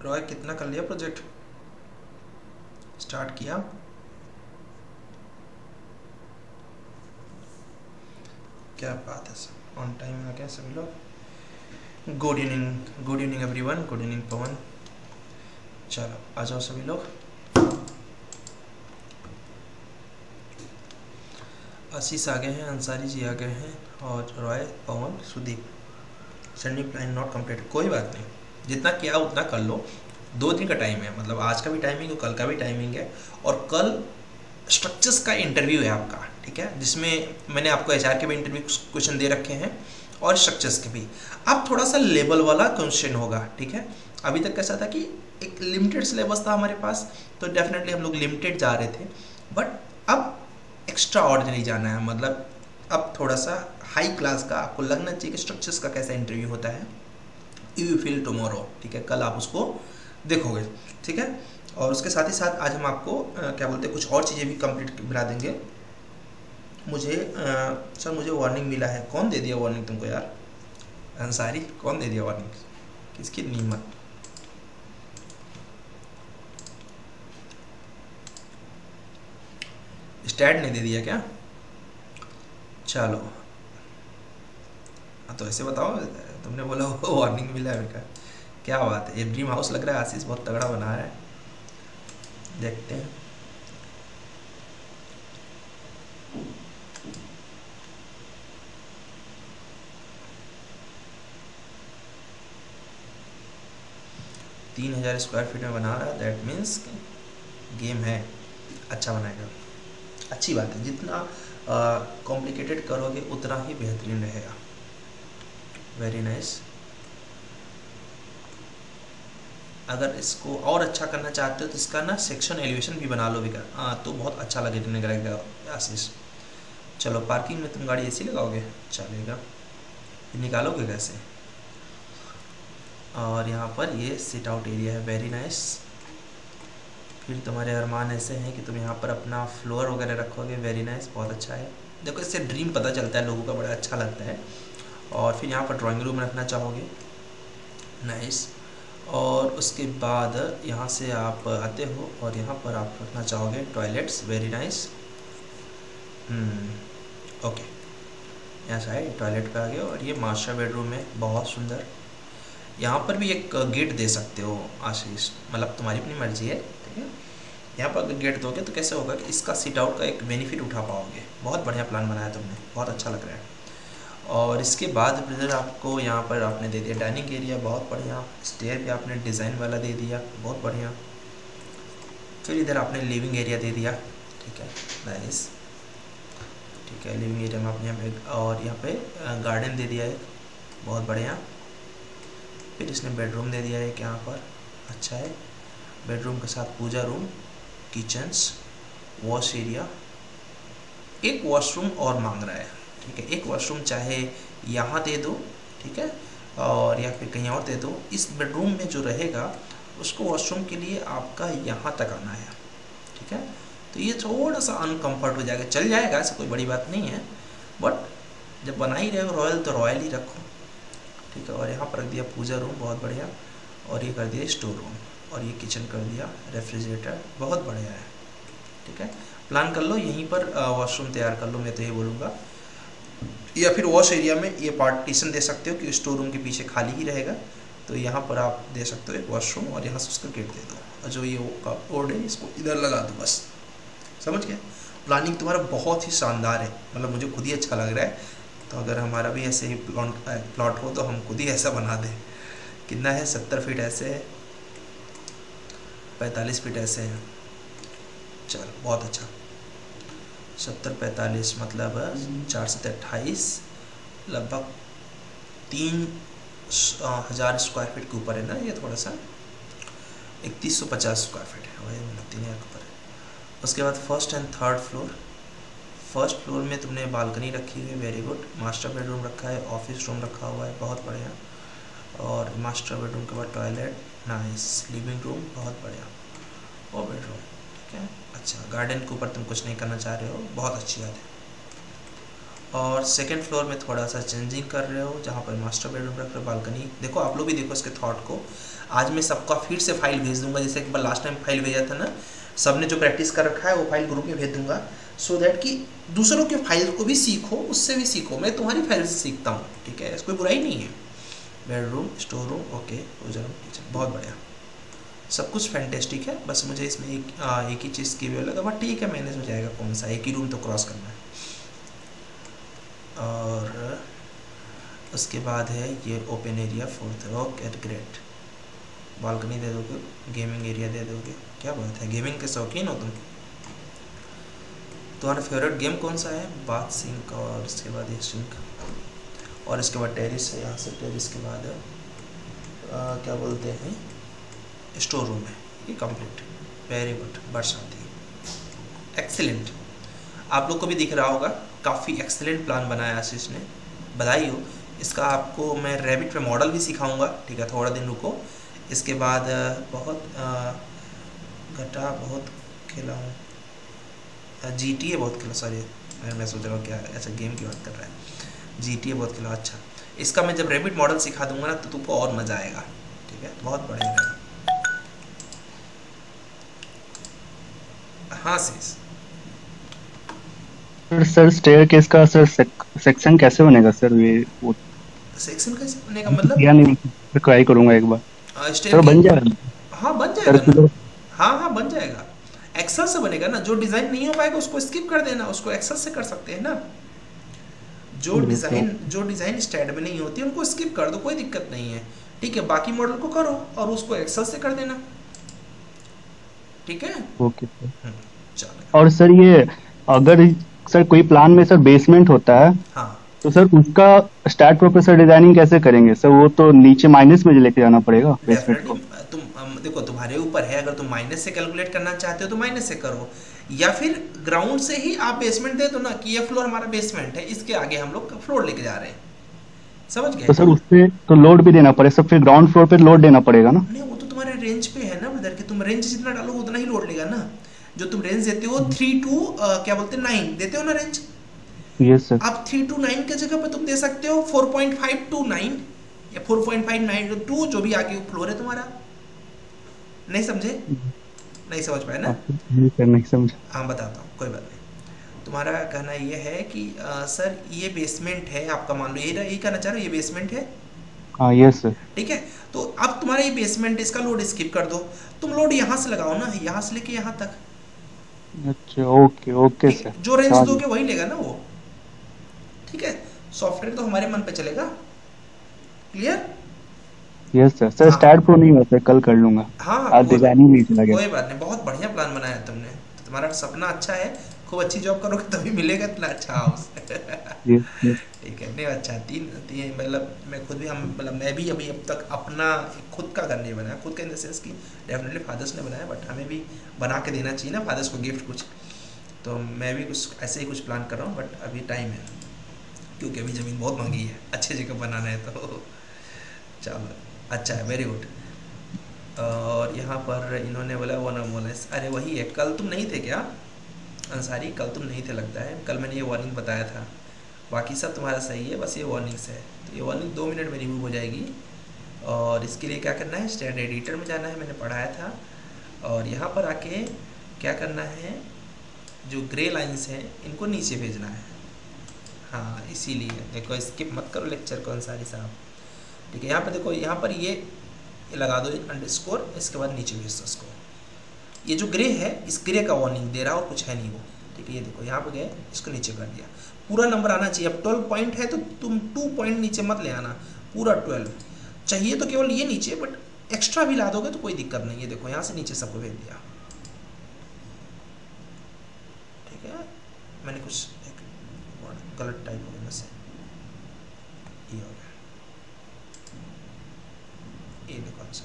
रॉय कितना कर लिया प्रोजेक्ट? स्टार्ट किया? क्या बात है सर, ऑन टाइम आ गया सभी लोग। Good evening everyone, good evening Pawan. चलो आ जाओ सभी लोग। आशीष आ गए हैं, अंसारी जी आ गए हैं, और Roy, Pawan, Sudeep. Sunday plan not complete, कोई बात नहीं, जितना किया उतना कर लो। 2 दिन का टाइम है, मतलब आज का भी टाइमिंग है, कल का भी टाइमिंग है, और कल स्ट्रक्चर्स का इंटरव्यू है आपका, ठीक है, जिसमें मैंने आपको एचआर के भी इंटरव्यू क्वेश्चन दे रखे हैं और स्ट्रक्चर्स के भी। अब थोड़ा सा लेवल वाला क्वेश्चन होगा, ठीक है। अभी तक कैसा था कि एक लिमिटेड सिलेबस था हमारे पास, तो डेफिनेटली हम लोग लिमिटेड जा रहे थे, बट अब एक्स्ट्रा ऑर्डिनरी जाना है, मतलब अब थोड़ा सा हाई क्लास का आपको लगना चाहिए कि स्ट्रक्चर्स का कैसा इंटरव्यू होता है। यू फील टुमारो, ठीक है, कल आप उसको देखोगे, ठीक है। और उसके साथ ही साथ आज हम आपको क्या बोलते हैं, कुछ और चीज़ें भी कंप्लीट बना देंगे। मुझे सर मुझे वार्निंग मिला है। कौन दे दिया वार्निंग तुमको यार? अंसारी, कौन दे दिया वार्निंग? किसकी नीमत? स्टैट ने दे दिया क्या? चलो तो ऐसे बताओ, तुमने बोला वार्निंग मिला है मेरा, क्या बात है। ये ड्रीम हाउस लग रहा है आशीष बहुत तगड़ा बना है, देखते हैं। तीन 3000 स्क्वायर फीट में बना रहा है, दैट मीन्स गेम है, अच्छा बनाएगा, अच्छी बात है। जितना कॉम्प्लिकेटेड करोगे उतना ही बेहतरीन रहेगा। Very nice. अगर इसको और अच्छा करना चाहते हो तो इसका ना सेक्शन एलिवेशन भी बना लो बिका, तो बहुत अच्छा लगेगा आशीष। चलो पार्किंग में तुम गाड़ी ऐसी लगाओगे, चलेगा, निकालोगे कैसे? और यहाँ पर ये सिट आउट एरिया है, वेरी नाइस। फिर तुम्हारे अरमान ऐसे हैं कि तुम यहाँ पर अपना फ्लोर वगैरह रखोगे, वेरी नाइस, बहुत अच्छा है। देखो इससे ड्रीम पता चलता है लोगों का, बड़ा अच्छा लगता है। और फिर यहाँ पर ड्राइंग रूम रखना चाहोगे, नाइस। और उसके बाद यहाँ से आप आते हो और यहाँ पर आप रखना चाहोगे टॉयलेट्स, वेरी नाइस। ओके, यहाँ से आए टॉयलेट पे आ गए, और ये मास्टर बेडरूम है, बहुत सुंदर। यहाँ पर भी एक गेट दे सकते हो आशीष, मतलब तुम्हारी अपनी मर्जी है, ठीक है। यहाँ पर अगर गेट दोगे तो कैसे होगा कि इसका सीट आउट का एक बेनिफिट उठा पाओगे। बहुत बढ़िया प्लान बनाया तुमने, बहुत अच्छा लग रहा है। और इसके बाद ब्रदर आपको यहाँ पर आपने दे दिया डाइनिंग एरिया, बहुत बढ़िया। स्टेयर भी आपने डिज़ाइन वाला दे दिया, बहुत बढ़िया। फिर इधर आपने लिविंग एरिया दे दिया, ठीक है, नाइस, ठीक है। लिविंग एरिया में आपने यहाँ पे और यहाँ पे गार्डन दे दिया है, बहुत बढ़िया। फिर इसने बेडरूम दे दिया है कि यहाँ पर, अच्छा है। बेडरूम के साथ पूजा रूम, किचन्स, वॉश एरिया, एक वॉशरूम और मांग रहा है, ठीक है। एक वॉशरूम चाहे यहाँ दे दो, ठीक है, और या फिर कहीं और दे दो। इस बेडरूम में जो रहेगा उसको वॉशरूम के लिए आपका यहाँ तक आना है, ठीक है। तो ये थोड़ा सा अनकम्फर्ट हो जाएगा, चल जाएगा, ऐसा कोई बड़ी बात नहीं है, बट जब बना ही रहे हो रॉयल तो रॉयल ही रखो, ठीक है। और यहाँ पर रख दिया पूजा रूम, बहुत बढ़िया। और ये कर दिया स्टोर रूम, और ये किचन कर दिया, रेफ्रिजरेटर, बहुत बढ़िया है, ठीक है। प्लान कर लो, यहीं पर वॉशरूम तैयार कर लो, मैं तो ये बोलूँगा। या फिर वॉश एरिया में ये पार्टीशन दे सकते हो कि स्टोर रूम के पीछे खाली ही रहेगा, तो यहाँ पर आप दे सकते हो एक वॉशरूम, और यहाँ से उसका गेट दे दो, और जो ये बोर्ड है इसको इधर लगा दो, बस, समझ गए। प्लानिंग तुम्हारा बहुत ही शानदार है, मतलब मुझे खुद ही अच्छा लग रहा है। तो अगर हमारा भी ऐसे ही प्लॉट हो तो हम खुद ही ऐसा बना दें। कितना है, 70 फीट ऐसे है, 45 फीट ऐसे है, चलो बहुत अच्छा। 70-45 मतलब 4 से 28, लगभग 3000 स्क्वायर फीट के ऊपर है ना ये, थोड़ा सा 3150 स्क्वायर फीट है, वही मतलब 3000 के ऊपर है। उसके बाद first and third floor. First floor में तुमने बालकनी रखी हुई है, वेरी गुड। मास्टर बेडरूम रखा है, ऑफिस रूम रखा हुआ है, बहुत बढ़िया। और मास्टर बेडरूम के बाद टॉयलेट, नाइस। लिविंग रूम, बहुत बढ़िया, और बेडरूम, ठीक है, अच्छा। गार्डन के ऊपर तुम कुछ नहीं करना चाह रहे हो, बहुत अच्छी बात है। और सेकंड फ्लोर में थोड़ा सा चेंजिंग कर रहे हो, जहाँ पर मास्टर बेडरूम रख रहे हो, बालकनी देखो, आप लोग भी देखो इसके थॉट को। आज मैं सबका फिर से फाइल भेज दूंगा, जैसे एक बार लास्ट टाइम फाइल भेजा था ना, सबने जो प्रैक्टिस कर रखा है वो फाइल ग्रुप में भेज दूंगा, सो दैट कि दूसरों के फाइल को भी सीखो, उससे भी सीखो। मैं तुम्हारी फाइल से सीखता हूँ, ठीक है, कोई बुराई नहीं है। Bedroom, store room, okay, kitchen, बहुत बढ़िया, सब कुछ फैंटेस्टिक है। बस मुझे इसमें एक ही चीज़ की भी लगा, बट ठीक है, मैनेज हो जाएगा, कौन सा, एक ही रूम तो क्रॉस करना है। और उसके बाद है ये open area fourth, okay great, balcony दे दोगे, गेमिंग एरिया दे दोगे, क्या बात है, गेमिंग के शौकीन हो तुम। तुम्हारा फेवरेट गेम कौन सा है? बाथ सिंक, और इसके बाद ये सिंक, और इसके बाद टेरिस है, यहाँ से टेरिस के बाद क्या बोलते हैं, स्टोर रूम है, ये कंप्लीट, वेरी गुड, बरसाती, एक्सीलेंट। आप लोग को भी दिख रहा होगा, काफ़ी एक्सीलेंट प्लान बनाया आशीष ने, बधाई हो। इसका आपको मैं रैबिट पे मॉडल भी सिखाऊंगा, ठीक है, थोड़ा दिन रुको। इसके बाद बहुत घटा बहुत खेला हूँ, GTA बहुत खेला, सॉरी मैं सोच रहा हूँ क्या ऐसा गेम की बात कर रहा है, GTA बहुत खेला, अच्छा। इसका मैं जब रैबिट मॉडल सिखा दूंगा ना तो तुमको और मज़ा आएगा, ठीक है, बहुत बढ़िया रहेगा। हाँ शीश, सर स्टेयरकेस का सर सेक्शन कैसे बनेगा सर? ये वो सेक्शन कैसे बनेगा मतलब? या नहीं, ट्राई करूंगा एक बार। स्टेयर सर के, बन जाएगा हाँ बन जाएगा ना, सर्कुलर? हाँ हाँ बन जाएगा, एक्सेल से बनेगा ना। जो डिज़ाइन नहीं हो पाएगा उसको स्किप कर देना, उसको एक्सेल से कर सकते हैं ना। तो जो डिज़ाइन स्टैंड में नहीं होती उनको स्किप कर दो, कोई दिक्कत नहीं है, ठीक है। बाकी मॉडल को करो और उसको एक्सेल से कर देना, ठीक है। Okay sir. चलो, और सर ये अगर सर कोई प्लान में सर बेसमेंट होता है, हाँ तो सर उसका स्टार्ट प्रोपेसर डिजाइनिंग कैसे करेंगे सर? वो तो नीचे माइनस में लेके जाना पड़ेगा बेसमेंट डेफिनेटली। को। तुम देखो, तुम्हारे ऊपर है, अगर तुम माइनस से कैलकुलेट करना चाहते हो तो माइनस से करो, या फिर ग्राउंड से ही आप बेसमेंट दे दो ना, कि ये फ्लोर हमारा बेसमेंट है, इसके आगे हम लोग फ्लोर लेके जा रहे हैं, समझ तो गए। सर उससे तो लोड भी देना पड़ेगा, सब फिर ग्राउंड फ्लोर पे लोड देना पड़ेगा ना? नहीं, वो तो तुम्हारे रेंज पे है ना ब्रदर, कि तुम रेंज जितना डालोगे उतना ही लोड लेगा ना। जो तुम रेंज देते हो 3 to 9 देते हो ना रेंज, यस सर। आप 3 to 9 के जगह पे तुम दे सकते हो 4.5 to 9, या 4.59 to 2, जो भी आगे फ्लोर है तुम्हारा। नहीं समझे? नहीं समझ पाए ना? नहीं सर, नहीं समझा। हाँ बताता हूँ, कोई बात नहीं। तुम्हारा कहना ये है कि सर ये बेसमेंट है आपका, मान लो यही कहना चाह रहे हो, ये बेसमेंट है, हाँ यस सर। ठीक है। तो अब तुम्हारा ये बेसमेंट, इसका लोड स्किप कर दो, तुम लोड यहाँ से लगाओ ना, यहाँ से लेके यहाँ तक, अच्छा ओके ओके ठीक सर। है। जो रेंज समझ दोगे वही लेगा ना वो, ठीक है। सॉफ्टवेयर तो हमारे मन पे चलेगा, क्लियर। Yes sir. सर हाँ स्टार्ट प्रो नहीं हुआ सर, कल कर लूंगा। हाँ हाँ, आज डिजाइनिंग नहीं चला गया। कोई बात नहीं, बहुत बढ़िया प्लान बनाया तुमने, तो तुम्हारा सपना अच्छा है, खूब अच्छी जॉब करोगे तभी मिलेगा इतना अच्छा हाउस। Yes yes. ठीक है, नहीं अच्छा, तीन तीन मतलब मैं खुद भी, हम मतलब मैं भी अभी अब तक अपना खुद का घर नहीं बनाया, खुद का इन द सेंस कि डेफिनेटली फादर्स ने बनाया, बट हमें भी बना के देना चाहिए ना फादर्स को गिफ्ट कुछ। तो मैं भी कुछ ऐसे ही कुछ प्लान कर रहा हूँ, बट अभी टाइम है, क्योंकि अभी ज़मीन बहुत महंगी है, अच्छी जगह बनाना है तो। चलो, अच्छा है, वेरी गुड। और यहाँ पर इन्होंने बोला वन मोलेस, अरे वही है, कल तुम नहीं थे क्या अंसारी? कल तुम नहीं थे लगता है, कल मैंने ये वार्निंग बताया था, बाकी सब तुम्हारा सही है, बस ये वार्निंग्स है। तो ये वार्निंग 2 मिनट में रिमूव हो जाएगी, और इसके लिए क्या करना है, स्टैंड एडिटर में जाना है, मैंने पढ़ाया था, और यहाँ पर आके क्या करना है, जो ग्रे लाइंस हैं इनको नीचे भेजना है। हाँ इसीलिए देखो, स्किप मत करो लेक्चर को अंसारी साहब, ठीक है। यहाँ पर देखो, यहाँ पर ये लगा दो अंडरस्कोर, इसके बाद नीचे भेज दो इसको। ये जो ग्रे है, इस ग्रे का वार्निंग दे रहा और कुछ है नहीं वो, ठीक है। ये देखो यहाँ पे गए, इसको नीचे कर दिया, पूरा नंबर आना चाहिए। अब 12 पॉइंट है तो तुम 2 पॉइंट नीचे मत ले आना, पूरा 12 चाहिए, तो केवल ये नीचे, बट एक्स्ट्रा भी ला दोगे तो कोई दिक्कत नहीं है। देखो यहाँ से नीचे सबको भेज दिया, ठीक है। मैंने कुछ एक गलत टाइप हो गया मुझसे, ये हो गया, ये देखो आंसर,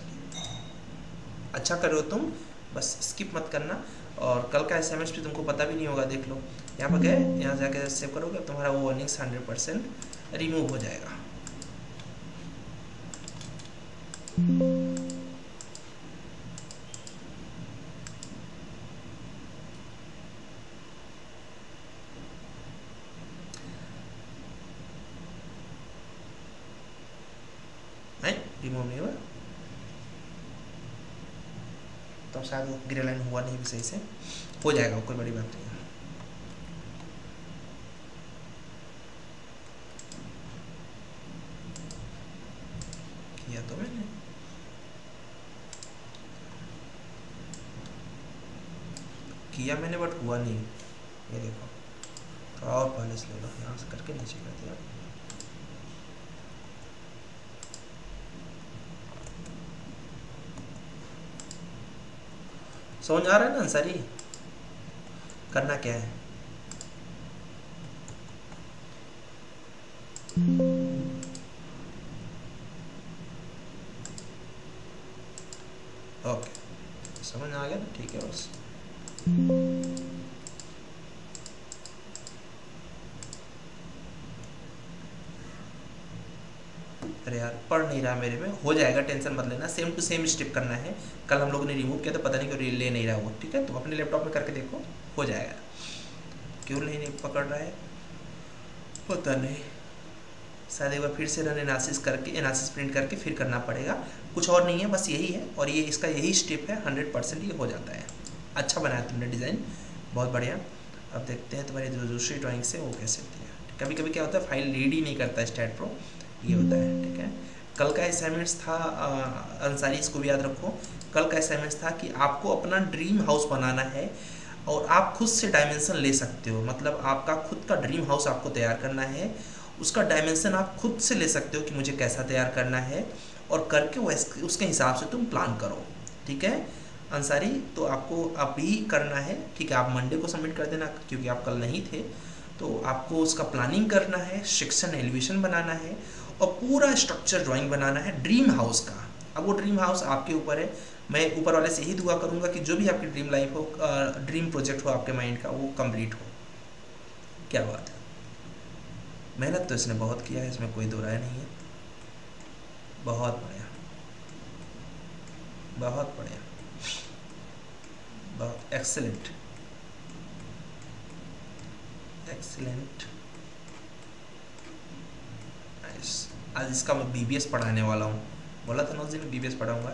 अच्छा करो तुम, बस स्किप मत करना। और कल का एसएमएस भी तुमको पता भी नहीं होगा, देख लो, यहाँ पर गए, यहाँ जाके सेव करोगे, तुम्हारा वो वार्निंग्स 100% रिमूव हो जाएगा। तो शायद वो ग्रे लाइन हुआ नहीं भी सही से, हो जाएगा, कोई बड़ी बात नहीं है। किया तो मैंने, किया मैंने बट हुआ नहीं। ये देखो थोड़ा और पहले से ले लो, यहाँ से करके नीचे कर दिया। समझ आ रहा है ना अंसारी, करना क्या है? ओके, समझ आ गया ना, ठीक है बस। अरे यार पढ़ नहीं रहा मेरे में, हो जाएगा, टेंशन मत लेना, सेम टू सेम स्टेप करना है। कल हम लोगों ने रिमूव किया तो पता नहीं क्यों ले नहीं रहा वो, ठीक है? तो अपने लैपटॉप में करके देखो, हो जाएगा। क्यों नहीं पकड़ रहा है पता नहीं, शायद एक बार फिर से रन एनालिसिस करके, एनालिसिस प्रिंट करके फिर करना पड़ेगा। कुछ और नहीं है, बस यही है, और ये इसका यही स्टेप है, 100% ये हो जाता है। अच्छा बनाया तुमने डिज़ाइन, बहुत बढ़िया। अब देखते हैं तुम्हारी जो दूसरी ड्राइंग से वो कैसे होती है। कभी कभी क्या होता है, फाइल रीड ही नहीं करता स्टैट प्रो, ये होता है, ठीक है? कल का असाइनमेंट्स था अंसारी, इसको भी याद रखो। कल का असाइनमेंट्स था कि आपको अपना ड्रीम हाउस बनाना है और आप खुद से डायमेंशन ले सकते हो, मतलब आपका खुद का ड्रीम हाउस आपको तैयार करना है, उसका डायमेंशन आप खुद से ले सकते हो कि मुझे कैसा तैयार करना है, और करके उसके हिसाब से तुम प्लान करो, ठीक है अंसारी? तो आपको अभी करना है, ठीक है? आप मंडे को सबमिट कर देना, क्योंकि आप कल नहीं थे, तो आपको उसका प्लानिंग करना है, सेक्शन एलिवेशन बनाना है, और पूरा स्ट्रक्चर ड्राइंग बनाना है ड्रीम हाउस का। अब वो ड्रीम हाउस आपके ऊपर है, मैं ऊपर वाले से यही दुआ करूँगा कि जो भी आपकी ड्रीम लाइफ हो, ड्रीम प्रोजेक्ट हो आपके माइंड का, वो कंप्लीट हो। क्या बात है, मेहनत तो इसने बहुत किया है, इसमें कोई दो राय नहीं है। बहुत बढ़िया, बहुत बढ़िया, बहुत एक्सेलेंट, एक्सीलेंट। आज इसका मैं बीबीएस पढ़ाने वाला हूँ, बोला था ना उस दिन बीबीएस पढ़ाऊँगा।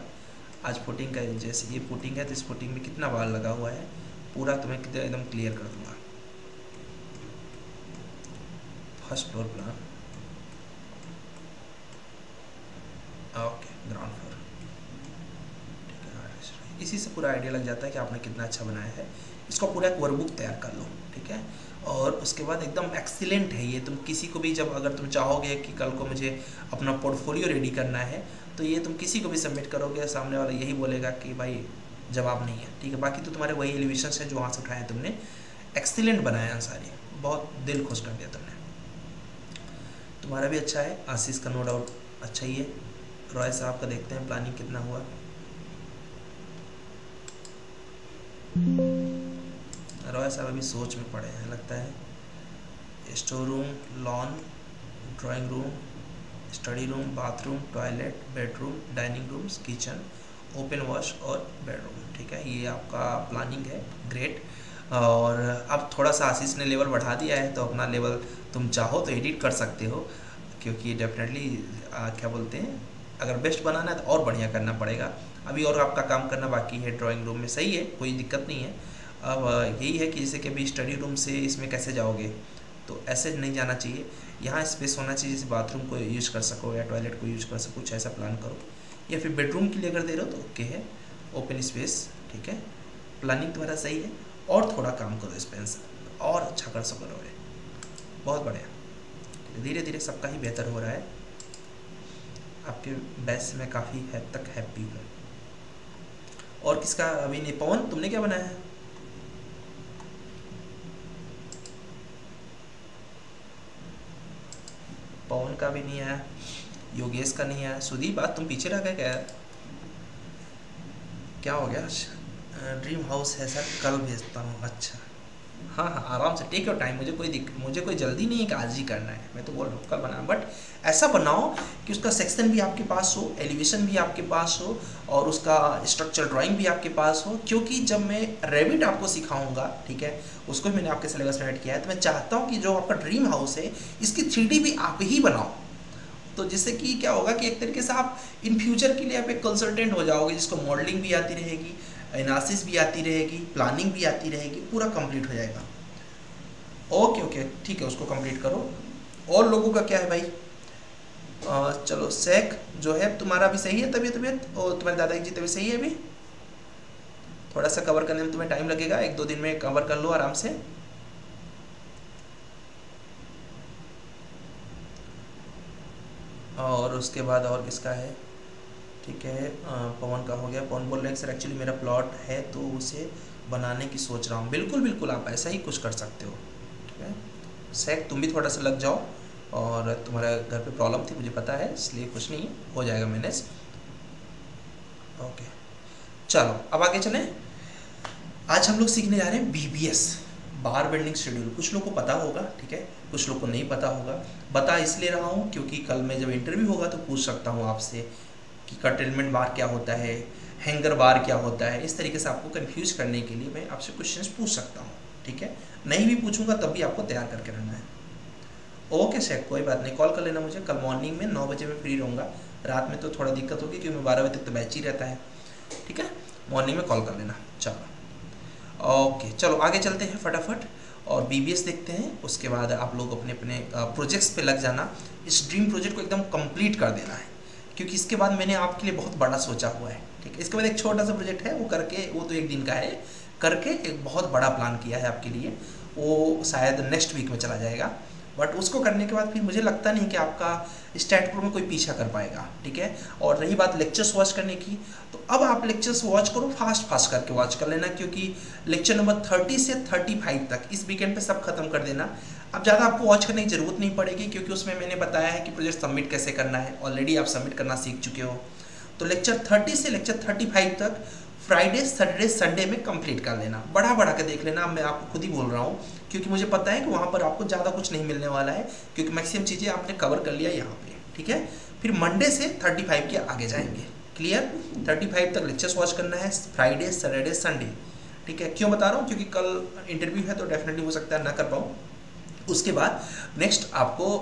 आज फुटिंग का, जैसे ये फुटिंग है तो इस फुटिंग में कितना बाल लगा हुआ है पूरा तुम्हें एकदम क्लियर कर दूंगा। First floor plan, okay, ground floor, ठीक है? इसी से पूरा आइडिया लग जाता है कि आपने कितना अच्छा बनाया है। इसको पूरा एक वर्कबुक तैयार कर लो, ठीक है? और उसके बाद एकदम एक्सीलेंट है ये। तुम किसी को भी, जब अगर तुम चाहोगे कि कल को मुझे अपना पोर्टफोलियो रेडी करना है, तो ये तुम किसी को भी सबमिट करोगे, सामने वाला यही बोलेगा कि भाई जवाब नहीं है, ठीक है? बाकी तो तुम्हारे वही एलिवेशन है जो वहाँ से उठाए तुमने, एक्सीलेंट बनाया अंसारी, बहुत दिल खुश कर दिया तुमने। तुम्हारा भी अच्छा है, आशीष का नो डाउट अच्छा ही है। रॉय साहब का देखते हैं प्लानिंग कितना हुआ। रॉय साहब अभी सोच में पड़े हैं लगता है। Store room, lawn, drawing room, study room, bathroom, toilet, bedroom, dining rooms, kitchen, open wash और बेडरूम, ठीक है? ये आपका प्लानिंग है, ग्रेट। और अब थोड़ा सा आशीष ने लेवल बढ़ा दिया है, तो अपना लेवल तुम चाहो तो एडिट कर सकते हो, क्योंकि डेफिनेटली क्या बोलते हैं, अगर बेस्ट बनाना है तो और बढ़िया करना पड़ेगा। अभी और आपका काम करना बाकी है ड्राइंग रूम में, सही है, कोई दिक्कत नहीं है। अब यही है कि जैसे कि अभी स्टडी रूम से इसमें कैसे जाओगे, तो ऐसे नहीं जाना चाहिए, यहाँ स्पेस होना चाहिए, जैसे बाथरूम को यूज़ कर सको या टॉयलेट को यूज़ कर सको, कुछ ऐसा प्लान करो। या फिर बेडरूम के लिए अगर दे रहे हो तो ओके है, ओपन स्पेस, ठीक है? प्लानिंग तुम्हारा सही है, और थोड़ा काम करो इस पेन से, और अच्छा कर सको रहोगे, बहुत बढ़िया। धीरे धीरे सबका ही बेहतर हो रहा है, आपके बैच से मैं काफ़ी हद तक हैप्पी हूँ। और किसका अभी नहीं? पवन, तुमने क्या बनाया है? पवन का भी नहीं आया, योगेश का नहीं आया, सुदीप आज तुम पीछे रह गए क्या हो गया? ड्रीम हाउस है सर, कल भेजता हूँ। अच्छा, हाँ हाँ, आराम से, टेक योर टाइम, मुझे कोई जल्दी नहीं है कि आज ही करना है, मैं तो बोल रहा हूँ कल बनाओ, बट ऐसा बनाओ कि उसका सेक्शन भी आपके पास हो, एलिवेशन भी आपके पास हो, और उसका स्ट्रक्चर ड्राइंग भी आपके पास हो। क्योंकि जब मैं रेविट आपको सिखाऊंगा, ठीक है, उसको भी मैंने आपके सिलेबस में ऐड किया है, तो मैं चाहता हूँ कि जो आपका ड्रीम हाउस है इसकी 3D भी आप ही बनाओ, तो जिससे कि क्या होगा कि एक तरीके से आप इन फ्यूचर के लिए आप एक कंसल्टेंट हो जाओगे, जिसको मॉडलिंग भी आती रहेगी, एनालिसिस भी आती रहेगी, प्लानिंग भी आती रहेगी, पूरा कंप्लीट हो जाएगा। ओके ओके ठीक है, उसको कंप्लीट करो। और लोगों का क्या है भाई? चलो सेक जो है तुम्हारा भी सही है, तबीयत और तुम्हारे दादाजी की तबीयत सही है अभी? थोड़ा सा कवर करने में तुम्हें टाइम लगेगा, 1-2 दिन में कवर कर लो आराम से। और उसके बाद और किसका है? ठीक है, पवन का हो गया। पवन बोल रहे हैं सर एक्चुअली मेरा प्लॉट है तो उसे बनाने की सोच रहा हूँ। बिल्कुल बिल्कुल, आप ऐसा ही कुछ कर सकते हो। ठीक है सेक, तुम भी थोड़ा सा लग जाओ, और तुम्हारा घर पे प्रॉब्लम थी मुझे पता है, इसलिए कुछ नहीं हो जाएगा मैनेज। ओके चलो अब आगे चलें। आज हम लोग सीखने जा रहे हैं बीबीएस, बार बेंडिंग शेड्यूल। कुछ लोग को पता होगा, ठीक है, कुछ लोग को नहीं पता होगा। बता इसलिए रहा हूँ क्योंकि कल मैं जब इंटरव्यू होगा तो पूछ सकता हूँ आपसे कि कर्टेलमेंट बार क्या होता है, हैंगर बार क्या होता है। इस तरीके से आपको कंफ्यूज करने के लिए मैं आपसे क्वेश्चंस पूछ सकता हूँ। ठीक है, नहीं भी पूछूंगा तब भी आपको तैयार करके रहना है। ओके सर, कोई बात नहीं, कॉल कर लेना मुझे। कल मॉर्निंग में 9 बजे मैं फ्री रहूँगा। रात में तो थोड़ा दिक्कत होगी क्योंकि 12 बजे तक तो बैच ही रहता है। ठीक है, मॉर्निंग में कॉल कर लेना। चलो ओके, चलो आगे चलते हैं फटाफट और बीबीएस देखते हैं। उसके बाद आप लोग अपने अपने प्रोजेक्ट्स पे लग जाना। इस ड्रीम प्रोजेक्ट को एकदम कंप्लीट कर देना है, क्योंकि इसके बाद मैंने आपके लिए बहुत बड़ा सोचा हुआ है। ठीक है, इसके बाद एक छोटा सा प्रोजेक्ट है, वो करके, वो तो 1 दिन का है, करके एक बहुत बड़ा प्लान किया है आपके लिए। वो शायद नेक्स्ट वीक में चला जाएगा, बट उसको करने के बाद फिर मुझे लगता नहीं कि आपका स्टैट प्रो में कोई पीछा कर पाएगा। ठीक है, और रही बात लेक्चर्स वॉच करने की, तो अब आप लेक्चर्स वॉच करो, फास्ट करके वॉच कर लेना, क्योंकि लेक्चर नंबर 30 से 35 तक इस वीकेंड पे सब खत्म कर देना। अब ज़्यादा आपको वॉच करने की ज़रूरत नहीं पड़ेगी, क्योंकि उसमें मैंने बताया है कि प्रोजेक्ट सबमिट कैसे करना है। ऑलरेडी आप सबमिट करना सीख चुके हो। तो लेक्चर 30 से लेक्चर 35 तक फ्राइडे सैटरडे संडे में कंप्लीट कर लेना, बढ़ा के देख लेना। मैं आपको खुद ही बोल रहा हूँ, क्योंकि मुझे पता है कि वहाँ पर आपको ज़्यादा कुछ नहीं मिलने वाला है, क्योंकि मैक्सिमम चीज़ें आपने कवर कर लिया यहाँ पे। ठीक है, फिर मंडे से 35 के आगे जाएंगे। क्लियर, 35 तक लेक्चर्स वॉच करना है, फ्राइडे सैटरडे संडे। ठीक है, क्यों बता रहा हूँ? क्योंकि कल इंटरव्यू है तो डेफिनेटली हो सकता है ना कर पाऊँ। उसके बाद नेक्स्ट आपको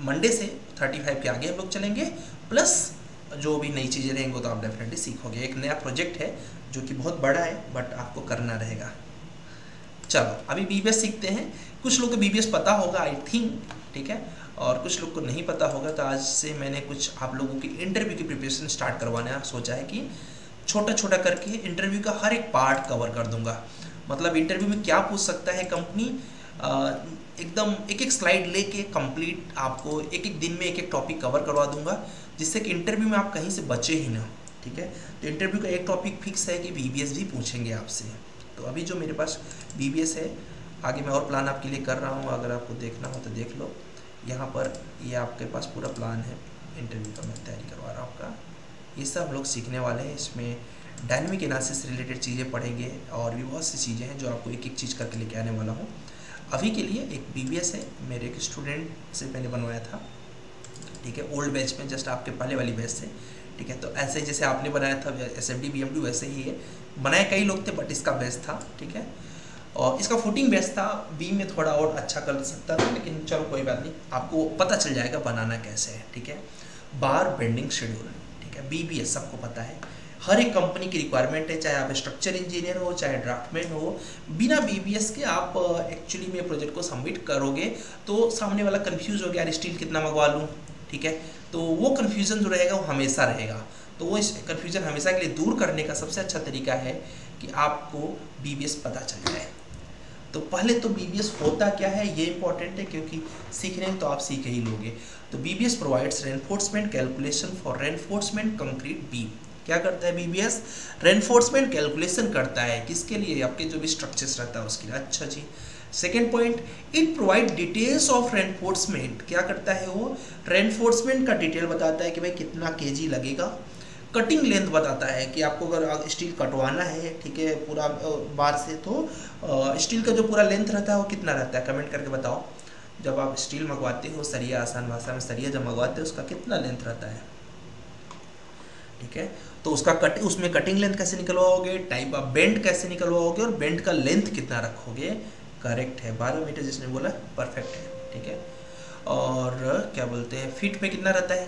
मंडे से 35 के आगे हम लोग चलेंगे, प्लस जो भी नई चीज़ें रहेंगी तो आप डेफिनेटली सीखोगे। एक नया प्रोजेक्ट है जो कि बहुत बड़ा है, बट आपको करना रहेगा। चलो अभी बीबीएस सीखते हैं। कुछ लोग को बीबीएस पता होगा आई थिंक, ठीक है, और कुछ लोग को नहीं पता होगा। तो आज से मैंने कुछ आप लोगों की इंटरव्यू की प्रिपरेशन स्टार्ट करवाना सोचा है कि छोटा करके इंटरव्यू का हर एक पार्ट कवर कर दूंगा। मतलब इंटरव्यू में क्या पूछ सकता है कंपनी, एकदम एक स्लाइड लेके कंप्लीट आपको एक दिन में एक टॉपिक कवर करवा दूंगा, जिससे कि इंटरव्यू में आप कहीं से बचे ही ना। ठीक है, तो इंटरव्यू का एक टॉपिक फिक्स है कि बीबीएस भी पूछेंगे आपसे। तो अभी जो मेरे पास बीबीएस है, आगे मैं और प्लान आपके लिए कर रहा हूँ, अगर आपको देखना हो तो देख लो। यहाँ पर ये आपके पास पूरा प्लान है इंटरव्यू का, मैं तैयारी करवा रहा हूँ आपका। ये सब हम लोग सीखने वाले हैं। इसमें डायनेमिक एनालिसिस रिलेटेड चीज़ें पढ़ेंगे, और भी बहुत सी चीज़ें हैं जो आपको एक चीज़ करके लेके आने वाला हूँ। अभी के लिए एक बीबीएस है, मेरे एक स्टूडेंट से मैंने बनवाया था। ठीक है, ओल्ड बैच में, जस्ट आपके पहले वाली बैच से। ठीक है, तो ऐसे जैसे आपने बनाया था एसएमडी बीएमडी, वैसे ही है। बनाए कई लोग थे, बट इसका बेस्ट था। ठीक है, और इसका फुटिंग बेस्ट था, बी में थोड़ा और अच्छा कर सकता था, लेकिन चलो कोई बात नहीं, आपको पता चल जाएगा बनाना कैसे है। ठीक है, बार बेंडिंग शेड्यूल, ठीक है, बीबीएस सबको पता है, हर एक कंपनी की रिक्वायरमेंट है, चाहे आप स्ट्रक्चर इंजीनियर हो, चाहे ड्राफ्टमैन हो। बिना बीबीएस के आप एक्चुअली में प्रोजेक्ट को सबमिट करोगे तो सामने वाला कंफ्यूज हो गया, यार स्टील कितना मंगवा लूँ। ठीक है, तो वो कन्फ्यूज़न जो रहेगा वो हमेशा रहेगा। तो वो इस कन्फ्यूज़न हमेशा के लिए दूर करने का सबसे अच्छा तरीका है कि आपको बीबीएस पता चल जाए। तो पहले तो बीबीएस होता क्या है ये इंपॉर्टेंट है, क्योंकि सीखने तो आप सीख ही लोगे। तो BBS provides reinforcement calculation for reinforcement concrete beam. क्या करता है बीबीएस? रेनफोर्समेंट कैलकुलेशन करता है, किसके लिए? आपके जो भी स्ट्रक्चर्स रहता है उसके लिए। अच्छा जी, second point, it provide details of reinforcement. क्या करता है वो? रेनफोर्समेंट का डिटेल बताता है कि भाई कितना केजी लगेगा। कटिंग लेंथ बताता है कि आपको अगर स्टील कटवाना है, ठीक है, पूरा बार से, तो स्टील का जो पूरा लेंथ रहता है वो कितना रहता है, कमेंट करके बताओ। जब आप स्टील मंगवाते हो, सरिया, आसान भाषा में सरिया जब मंगवाते हो, उसका कितना लेंथ रहता है? ठीक है, तो उसका उसमें कटिंग लेंथ कैसे निकलवाओगे, टाइप ऑफ बेंड कैसे निकलवाओगे, और बेंड का लेंथ कितना रखोगे। करेक्ट है, 12 मीटर जिसने बोला परफेक्ट है। ठीक है, और क्या बोलते हैं, फीट में कितना रहता है?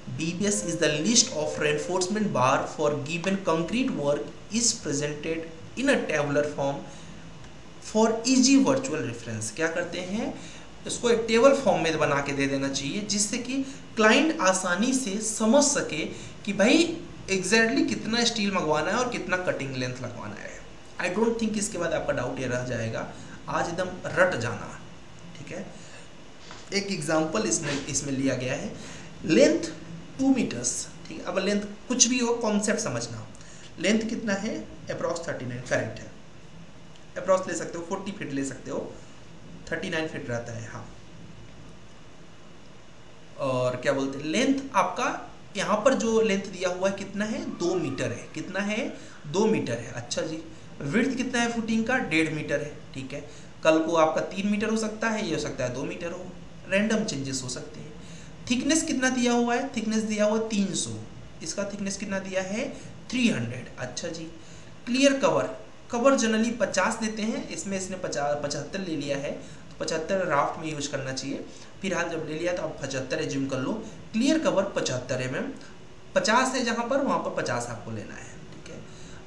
BBS is the list of reinforcement bar for given concrete work is presented in a tabular form for easy virtual reference। क्या करते हैं, इसको एक टेबल फॉर्म में बना के दे देना चाहिए जिससे कि क्लाइंट आसानी से समझ सके कि भाई एग्जैक्टली कितना स्टील मंगवाना है और कितना कटिंग लेंथ लगवाना है। आई डोंट थिंक इसके बाद आपका डाउट ये रह जाएगा, आज एकदम रट जाना। ठीक है, एक एग्जांपल इसमें लिया गया है, लेंथ 2 मीटर्स। ठीक है, अब लेंथ कुछ भी हो, कॉन्सेप्ट समझना। लेंथ कितना है, अप्रॉक्स 39, करेक्ट है। अप्रॉक्स ले सकते हो, 40 फीट ले सकते हो, 39 फीट रहता है। हाँ, और क्या बोलते हैं, लेंथ आपका यहाँ पर जो लेंथ दिया हुआ है कितना है, 2 मीटर है। कितना है, 2 मीटर है। अच्छा जी, विड्थ कितना है फुटिंग का, 1.5 मीटर है। ठीक है, कल को आपका 3 मीटर हो सकता है, ये हो सकता है 2 मीटर हो, रैंडम चेंजेस हो सकते हैं। थिकनेस कितना दिया हुआ है, थिकनेस दिया हुआ है 300, इसका थिकनेस कितना दिया है, 300। अच्छा जी, क्लियर कवर, कवर जनरली 50 देते हैं, इसमें इसने 75 ले लिया है, तो 75 राफ्ट में यूज करना चाहिए। फिलहाल जब ले लिया तो आप 75 एज्यूम कर लो। क्लियर कवर 75 mm, 50 है जहाँ पर, वहाँ पर 50 आपको लेना है। ठीक है,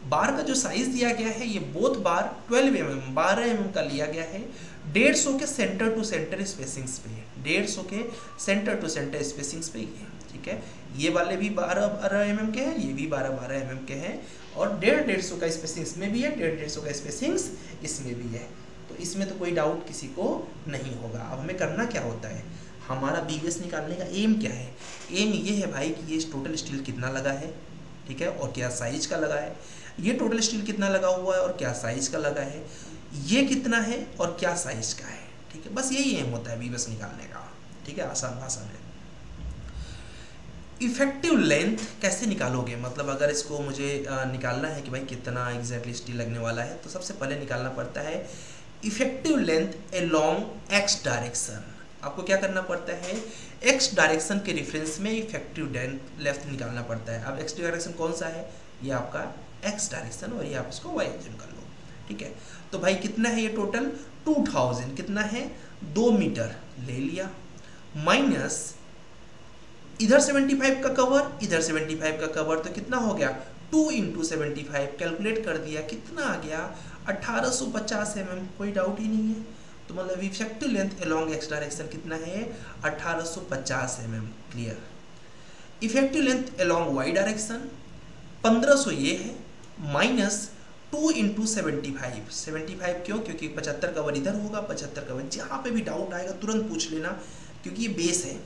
बार का जो साइज दिया गया है, ये बोथ बार 12 mm 12 mm का लिया गया है। 150 के सेंटर टू सेंटर स्पेसिंग्स पे है, 150 के सेंटर टू सेंटर स्पेसिंग्स पे है। ठीक है, ये वाले भी 12 mm के हैं, ये भी 12 mm के हैं, और 150 का स्पेसिंग्स में भी है, 150 का स्पेसिंग्स इसमें भी है। तो इसमें तो कोई डाउट किसी को नहीं होगा। अब हमें करना क्या होता है, हमारा BBS निकालने का एम क्या है। एम ये है भाई कि ये टोटल स्टील कितना लगा है, ठीक है, और क्या साइज का लगा है। ये टोटल स्टील कितना लगा हुआ है और क्या साइज का लगा है, ये कितना है और क्या साइज का है। ठीक है, बस यही एम होता है BBS निकालने का। ठीक है, आसान भाषा में। इफेक्टिव लेंथ कैसे निकालोगे, मतलब अगर इसको मुझे निकालना है कि भाई कितना एग्जैक्टली स्टील लगने वाला है, तो सबसे पहले निकालना पड़ता है effective length along x direction. आपको क्या करना पड़ता है, x डायरेक्शन के रेफरेंस में इफेक्टिव लेंथ निकालना पड़ता है। अब x डायरेक्शन कौन सा है, ये आपका x डायरेक्शन, और ये आप इसको y एज्यूम कर लो। ठीक है, तो भाई कितना है ये टोटल 2000, कितना है 2 मीटर ले लिया, माइनस इधर 75 का कवर, इधर 75 का कवर, तो कितना हो गया 2 × 75, कैलकुलेट कर दिया, कितना आ गया 1850 mm। कोई डाउट ही नहीं है। तो मतलब effective length along x direction कितना है, 1850 mm। Clear. Effective length along y direction 1500 ये है, माइनस 2 × 75। 75 क्यों, क्योंकि 75 कवर इधर होगा, 75 कवर, जहाँ पे भी डाउट आएगा तुरंत पूछ लेना, क्योंकि ये बेस है।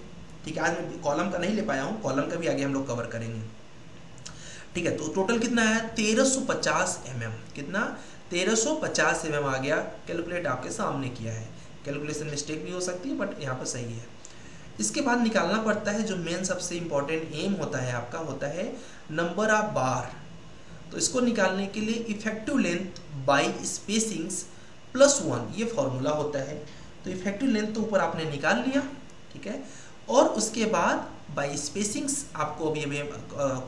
ठीक है, आज मैं कॉलम का नहीं ले पाया हूँ, कॉलम का भी आगे हम लोग कवर करेंगे। ठीक है, तो टोटल कितना है 1350 mm। कितना, 1350 mm आ गया। कैलकुलेट आपके सामने किया है, कैलकुलेशन मिस्टेक भी हो सकती है, बट यहाँ पर सही है। इसके बाद निकालना पड़ता है जो मेन सबसे इंपॉर्टेंट एम होता है आपका, होता है नंबर ऑफ बार। तो इसको निकालने के लिए इफेक्टिव लेंथ बाई स्पेसिंग्स +1 ये फॉर्मूला होता है। तो इफेक्टिव लेंथ तो ऊपर आपने निकाल लिया, ठीक है, और उसके बाद बाई स्पेसिंग्स आपको अभी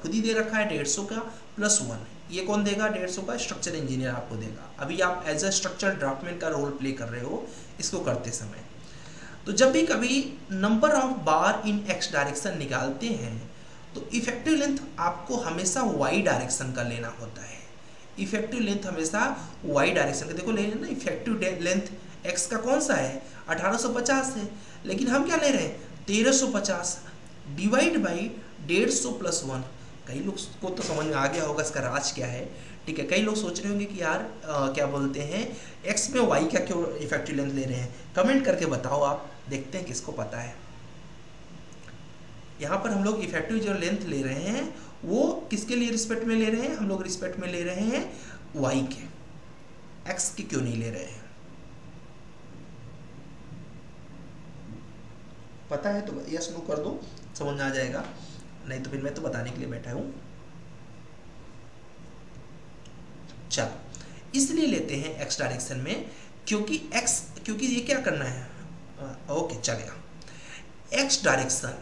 खुद ही दे रखा है 150 का +1। ये कौन देगा, 150 का स्ट्रक्चर इंजीनियर आपको देगा। अभी आप एज अ स्ट्रक्चर ड्राफ्टमैन का रोल प्ले कर रहे हो इसको करते समय। तो जब भी कभी number of bar in x direction निकालते हैं तो इफेक्टिव लेंथ आपको हमेशा y डायरेक्शन का लेना होता है। इफेक्टिव लेंथ हमेशा y डायरेक्शन का, देखो ले लेना इफेक्टिव लेंथ x का कौन सा है 1850 है, लेकिन हम क्या ले रहे हैं 1350 डिवाइड बाई 150 +1। कई लोग को तो समझ में आ गया होगा इसका राज क्या है, ठीक है। कई लोग सोच रहे होंगे कि यार क्या बोलते हैं x में y का क्यों इफेक्टिव लेंथ ले रहे हैं, कमेंट करके बताओ, आप देखते हैं किसको पता है। यहाँ पर हम लोग इफेक्टिव जो लेंथ ले रहे हैं वो किसके लिए रिस्पेक्ट में ले रहे हैं, हम लोग रिस्पेक्ट में ले रहे हैं y के, x के क्यों नहीं ले रहे हैं। पता है तो यस नो कर दो, समझ में आ जाएगा, नहीं तो फिर मैं तो बताने के लिए बैठा हूं। चलो इसलिए लेते हैं x डायरेक्शन में, क्योंकि ये क्या करना है, ओके चलेगा। x डायरेक्शन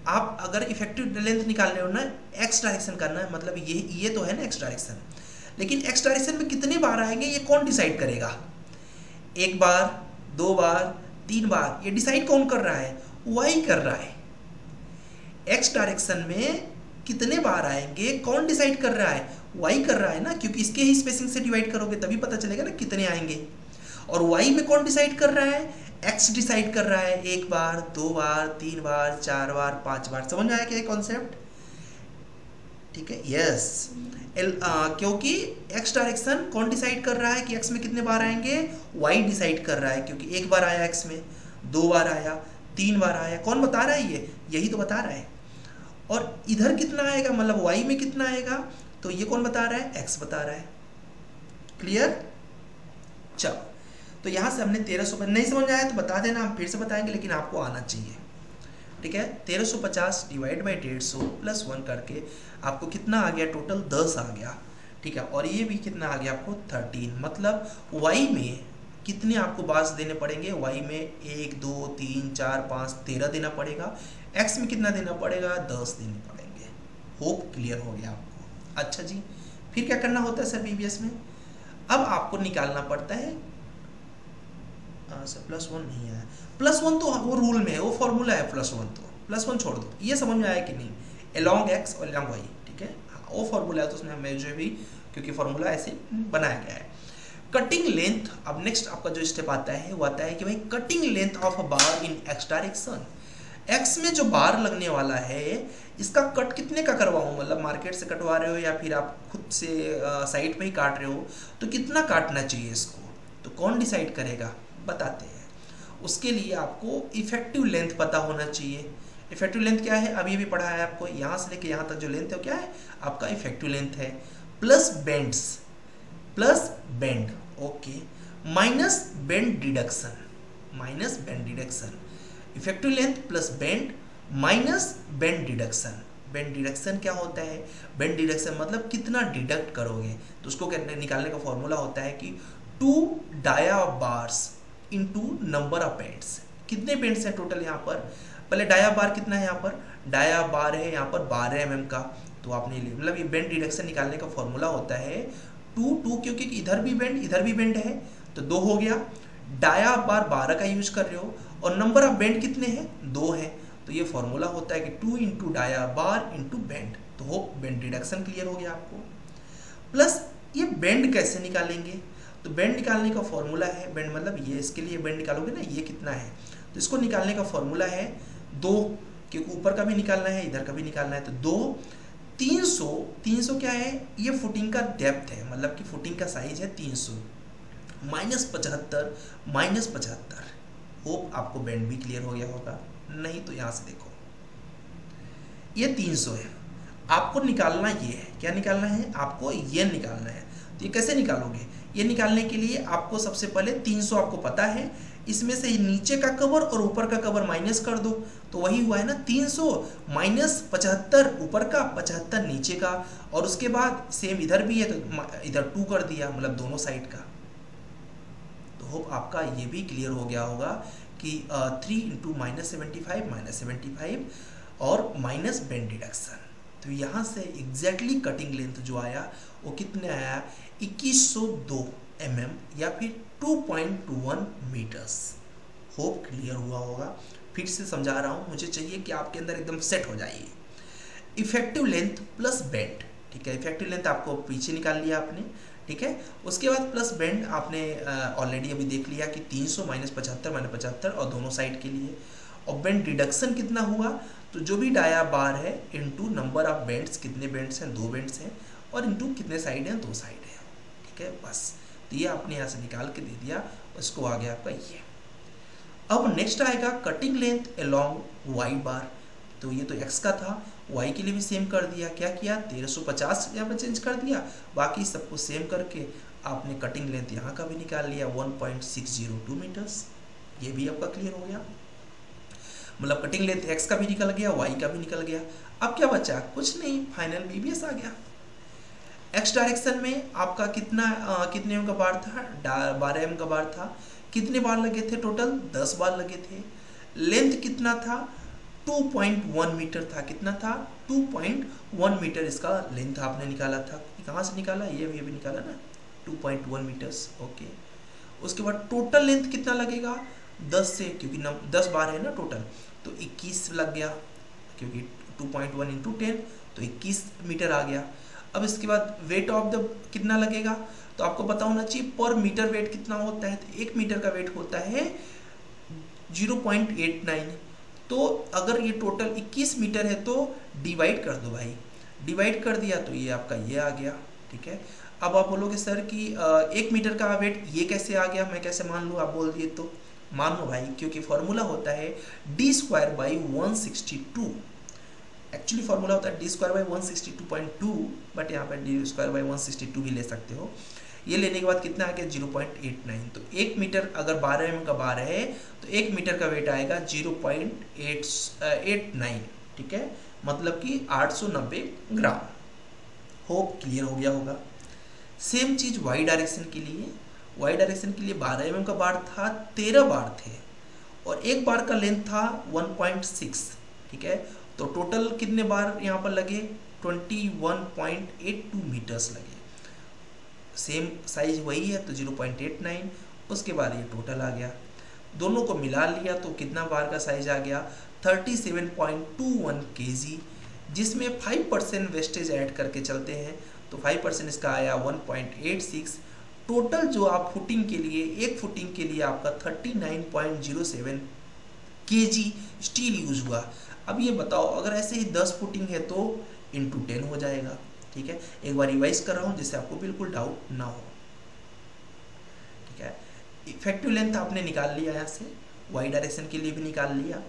आप अगर इफेक्टिव लेंथ निकालने हो ना, x डायरेक्शन करना है, मतलब ये तो है ना x डायरेक्शन, लेकिन x डायरेक्शन में कितने बार आएंगे ये कौन डिसाइड करेगा, 1 बार 2 बार 3 बार, ये डिसाइड कौन कर रहा है, y कर रहा है। एक्स डायरेक्शन में कितने बार आएंगे कौन डिसाइड कर रहा है, वाई कर रहा है ना, क्योंकि इसके ही स्पेसिंग से डिवाइड करोगे तभी पता चलेगा ना कितने आएंगे। और वाई में कौन डिसाइड कर रहा है, एक्स डिसाइड कर रहा है, 1 बार 2 बार 3 बार 4 बार 5 बार। समझ में आया क्या कॉन्सेप्ट? ठीक है, यस। क्योंकि एक्स डायरेक्शन कौन डिसाइड कर रहा है कि एक्स में कितने बार आएंगे, वाई डिसाइड कर रहा है, क्योंकि 1 बार आया एक्स में, 2 बार आया, 3 बार आया। कौन बता रहा है, ये यही तो बता रहा है। और इधर कितना आएगा, मतलब वाई में कितना आएगा, तो ये कौन बता रहा है, एक्स बता रहा है। क्लियर? चलो, तो यहां से हमने 1350, नहीं समझ आया तो बता देना, हम फिर से बताएंगे, लेकिन आपको आना चाहिए। ठीक है, 1350 डिवाइड बाई 150 प्लस 1 करके आपको कितना आ गया, टोटल 10 आ गया। ठीक है, और ये भी कितना आ गया आपको 13। मतलब वाई में कितने आपको बार्स देने पड़ेंगे, वाई में 1 2 3 4 5 13 देना पड़ेगा। एक्स में कितना देना पड़ेगा, 10 देने पड़ेंगे। होप क्लियर हो गया आपको? अच्छा जी, फिर क्या करना होता है सर बीबीएस में? अब आपको निकालना पड़ता है सर +1 नहीं आया, +1 तो वो रूल में है, वो फॉर्मूला है +1, तो +1 छोड़ दो। ये समझ में आया कि नहीं, एलोंग एक्स और एलोंग वाई। ठीक है, वो फॉर्मूला है, तो उसमें हमें जो भी, क्योंकि फॉर्मूला ऐसे बनाया गया है। कटिंग लेंथ, अब नेक्स्ट आपका जो स्टेप आता है वो आता है कि भाई cutting length of a bar in x direction. X में जो बार लगने वाला है इसका कट कितने का करवाऊँ, मतलब मार्केट से कटवा रहे हो या फिर आप खुद से साइट पे ही काट रहे हो, तो कितना काटना चाहिए इसको, तो कौन डिसाइड करेगा, बताते हैं। उसके लिए आपको इफेक्टिव लेंथ पता होना चाहिए। इफेक्टिव लेंथ क्या है, अभी भी पढ़ा है आपको, यहाँ से लेके यहाँ तक जो लेंथ है क्या है, आपका इफेक्टिव लेंथ है, plus bends, plus bend, okay, minus bend deduction, minus bend deduction. Effective length plus bend minus bend deduction. Bend deduction क्या होता है, बेंड डिडक्शन मतलब कितना डिडक्ट करोगे, तो उसको निकालने का फॉर्मूला होता है कि 2 dia bars into number of bends. कितने बेंड्स हैं टोटल यहाँ पर, पहले डाया बार कितना है, यहाँ पर डाया बार है यहाँ पर 12 mm का, तो आपने मतलब ये बेंड डिडक्शन निकालने का फॉर्मूला होता है 2 क्योंकि इधर भी बेंड है, तो 2 हो गया। डाया बार 12 का यूज कर रहे हो और नंबर ऑफ बेंड कितने हैं, 2 है, तो ये फॉर्मूला होता है कि 2 into dia bar into bend. तो होप बेंड डिडक्शन क्लियर हो गया आपको। प्लस ये बेंड कैसे निकालेंगे, तो बेंड निकालने का फॉर्मूला है, बेंड मतलब ये, इसके लिए बेंड निकालोगे ना, ये कितना है, तो इसको निकालने का फॉर्मूला है 2, क्योंकि ऊपर का भी निकालना है इधर का भी निकालना है, तो 2 300 क्या है, ये फुटिंग का डेप्थ है, मतलब कि फुटिंग का साइज है 300 -75 होप आपको बेंड भी क्लियर हो गया होगा। नहीं तो यहाँ से देखो, ये 300 है, आपको निकालना ये है, क्या निकालना है, आपको ये निकालना है। तो ये कैसे निकालोगे, ये निकालने के लिए आपको सबसे पहले 300 आपको पता है, इसमें से नीचे का कवर और ऊपर का कवर माइनस कर दो, तो वही हुआ है ना 300 माइनस 75 ऊपर का 75 नीचे का, और उसके बाद सेम इधर भी है तो इधर 2 कर दिया, मतलब दोनों साइड का। तो होप आपका ये भी क्लियर हो गया होगा कि 3 इंटू -75 और माइनस बेंड डिडक्शन। तो यहाँ से एग्जैक्टली कटिंग लेंथ जो आया वो कितने आया, 2102 mm या फिर 2.21 मीटर्स। होप क्लियर हुआ होगा, फिर से समझा रहा हूँ, मुझे चाहिए कि आपके अंदर एकदम सेट हो जाइए। इफेक्टिव लेंथ प्लस बेंड, ठीक है, इफेक्टिव लेंथ आपको पीछे निकाल लिया आपने, ठीक है, उसके बाद प्लस बेंड आपने ऑलरेडी अभी देख लिया कि 300 -75 और दोनों साइड के लिए, और बेंड डिडक्शन कितना हुआ, तो जो भी डाया बार है इनटू नंबर ऑफ बेंड्स, कितने बेंड्स हैं, 2 बेंड्स हैं, और इनटू कितने साइड हैं, 2 साइड हैं। ठीक है, बस, तो ये आपने यहाँ से निकाल के दे दिया, उसको आ गया आपका ये। अब नेक्स्ट आएगा कटिंग लेंथ अलोंग वाई बार, तो ये तो एक्स का था, वाई के लिए भी सेम कर दिया, क्या किया 1350 यहाँ पर चेंज कर दिया, बाकी सबको सेम करके आपने कटिंग लेंथ यहाँ का भी निकाल लिया 1.602 मीटर्स। ये भी आपका क्लियर हो गया, मतलब कटिंग लेंथ एक्स का भी निकल गया, वाई का भी निकल गया। अब क्या बचा, कुछ नहीं, फाइनल बीबीएस आ गया। एक्स डायरेक्शन में आपका कितने एम का बार था, 12 एम का बार था, कितने बार लगे थे, टोटल 10 बार लगे थे। लेंथ कितना था, 2.1 मीटर था, कितना था 2.1 मीटर इसका लेंथ आपने निकाला था। कहाँ से निकाला, ये भी निकाला ना, 2.1 मीटर्स, ओके। उसके बाद टोटल लेंथ कितना लगेगा, 10 से, क्योंकि 10 बार है ना टोटल, तो 21 लग गया, क्योंकि 2.1 इंटू 10 तो 21 मीटर आ गया। अब इसके बाद वेट ऑफ द कितना लगेगा, तो आपको पता होना चाहिए पर मीटर वेट कितना होता है। तो 1 मीटर का वेट होता है 0.89। तो अगर ये टोटल 21 मीटर है तो डिवाइड कर दो भाई, डिवाइड कर दिया तो ये आपका ये आ गया। ठीक है, अब आप बोलोगे सर कि 1 मीटर का वेट ये कैसे आ गया, मैं कैसे मान लूँ, आप बोल दिए तो मान लो भाई, क्योंकि फॉर्मूला होता है d²/162। एक्चुअली फॉर्मूला होता है d²/162.2, बट यहाँ पर d²/162 भी ले सकते हो। ये लेने के बाद कितना आ गया 0.89। तो 1 मीटर अगर 12 mm का बार है तो 1 मीटर का वेट आएगा 0.89। ठीक है, मतलब कि 890 ग्राम। होप क्लियर हो गया होगा। सेम चीज वाई डायरेक्शन के लिए, वाई डायरेक्शन के लिए 12 mm का बार था, 13 बार थे और एक बार का लेंथ था 1.6। ठीक है, तो टोटल कितने बार यहाँ पर लगे 21.82 मीटर्स लगे। सेम साइज वही है तो 0.89, उसके बाद ये टोटल आ गया। दोनों को मिला लिया तो कितना बार का साइज आ गया 37.21 kg, जिसमें 5% वेस्टेज ऐड करके चलते हैं तो 5% इसका आया 1.86। टोटल जो आप फुटिंग के लिए, एक फुटिंग के लिए आपका 39.07 kg स्टील यूज हुआ। अब ये बताओ अगर ऐसे ही 10 फुटिंग है तो इंटू 10 हो जाएगा। ठीक है, एक बार रिवाइज कर रहा हूँ जिससे आपको बिल्कुल डाउट ना हो। ठीक है, इफेक्टिव लेंथ आपने निकाल लिया यहाँ से, वाई डायरेक्शन के लिए भी निकाल लिया।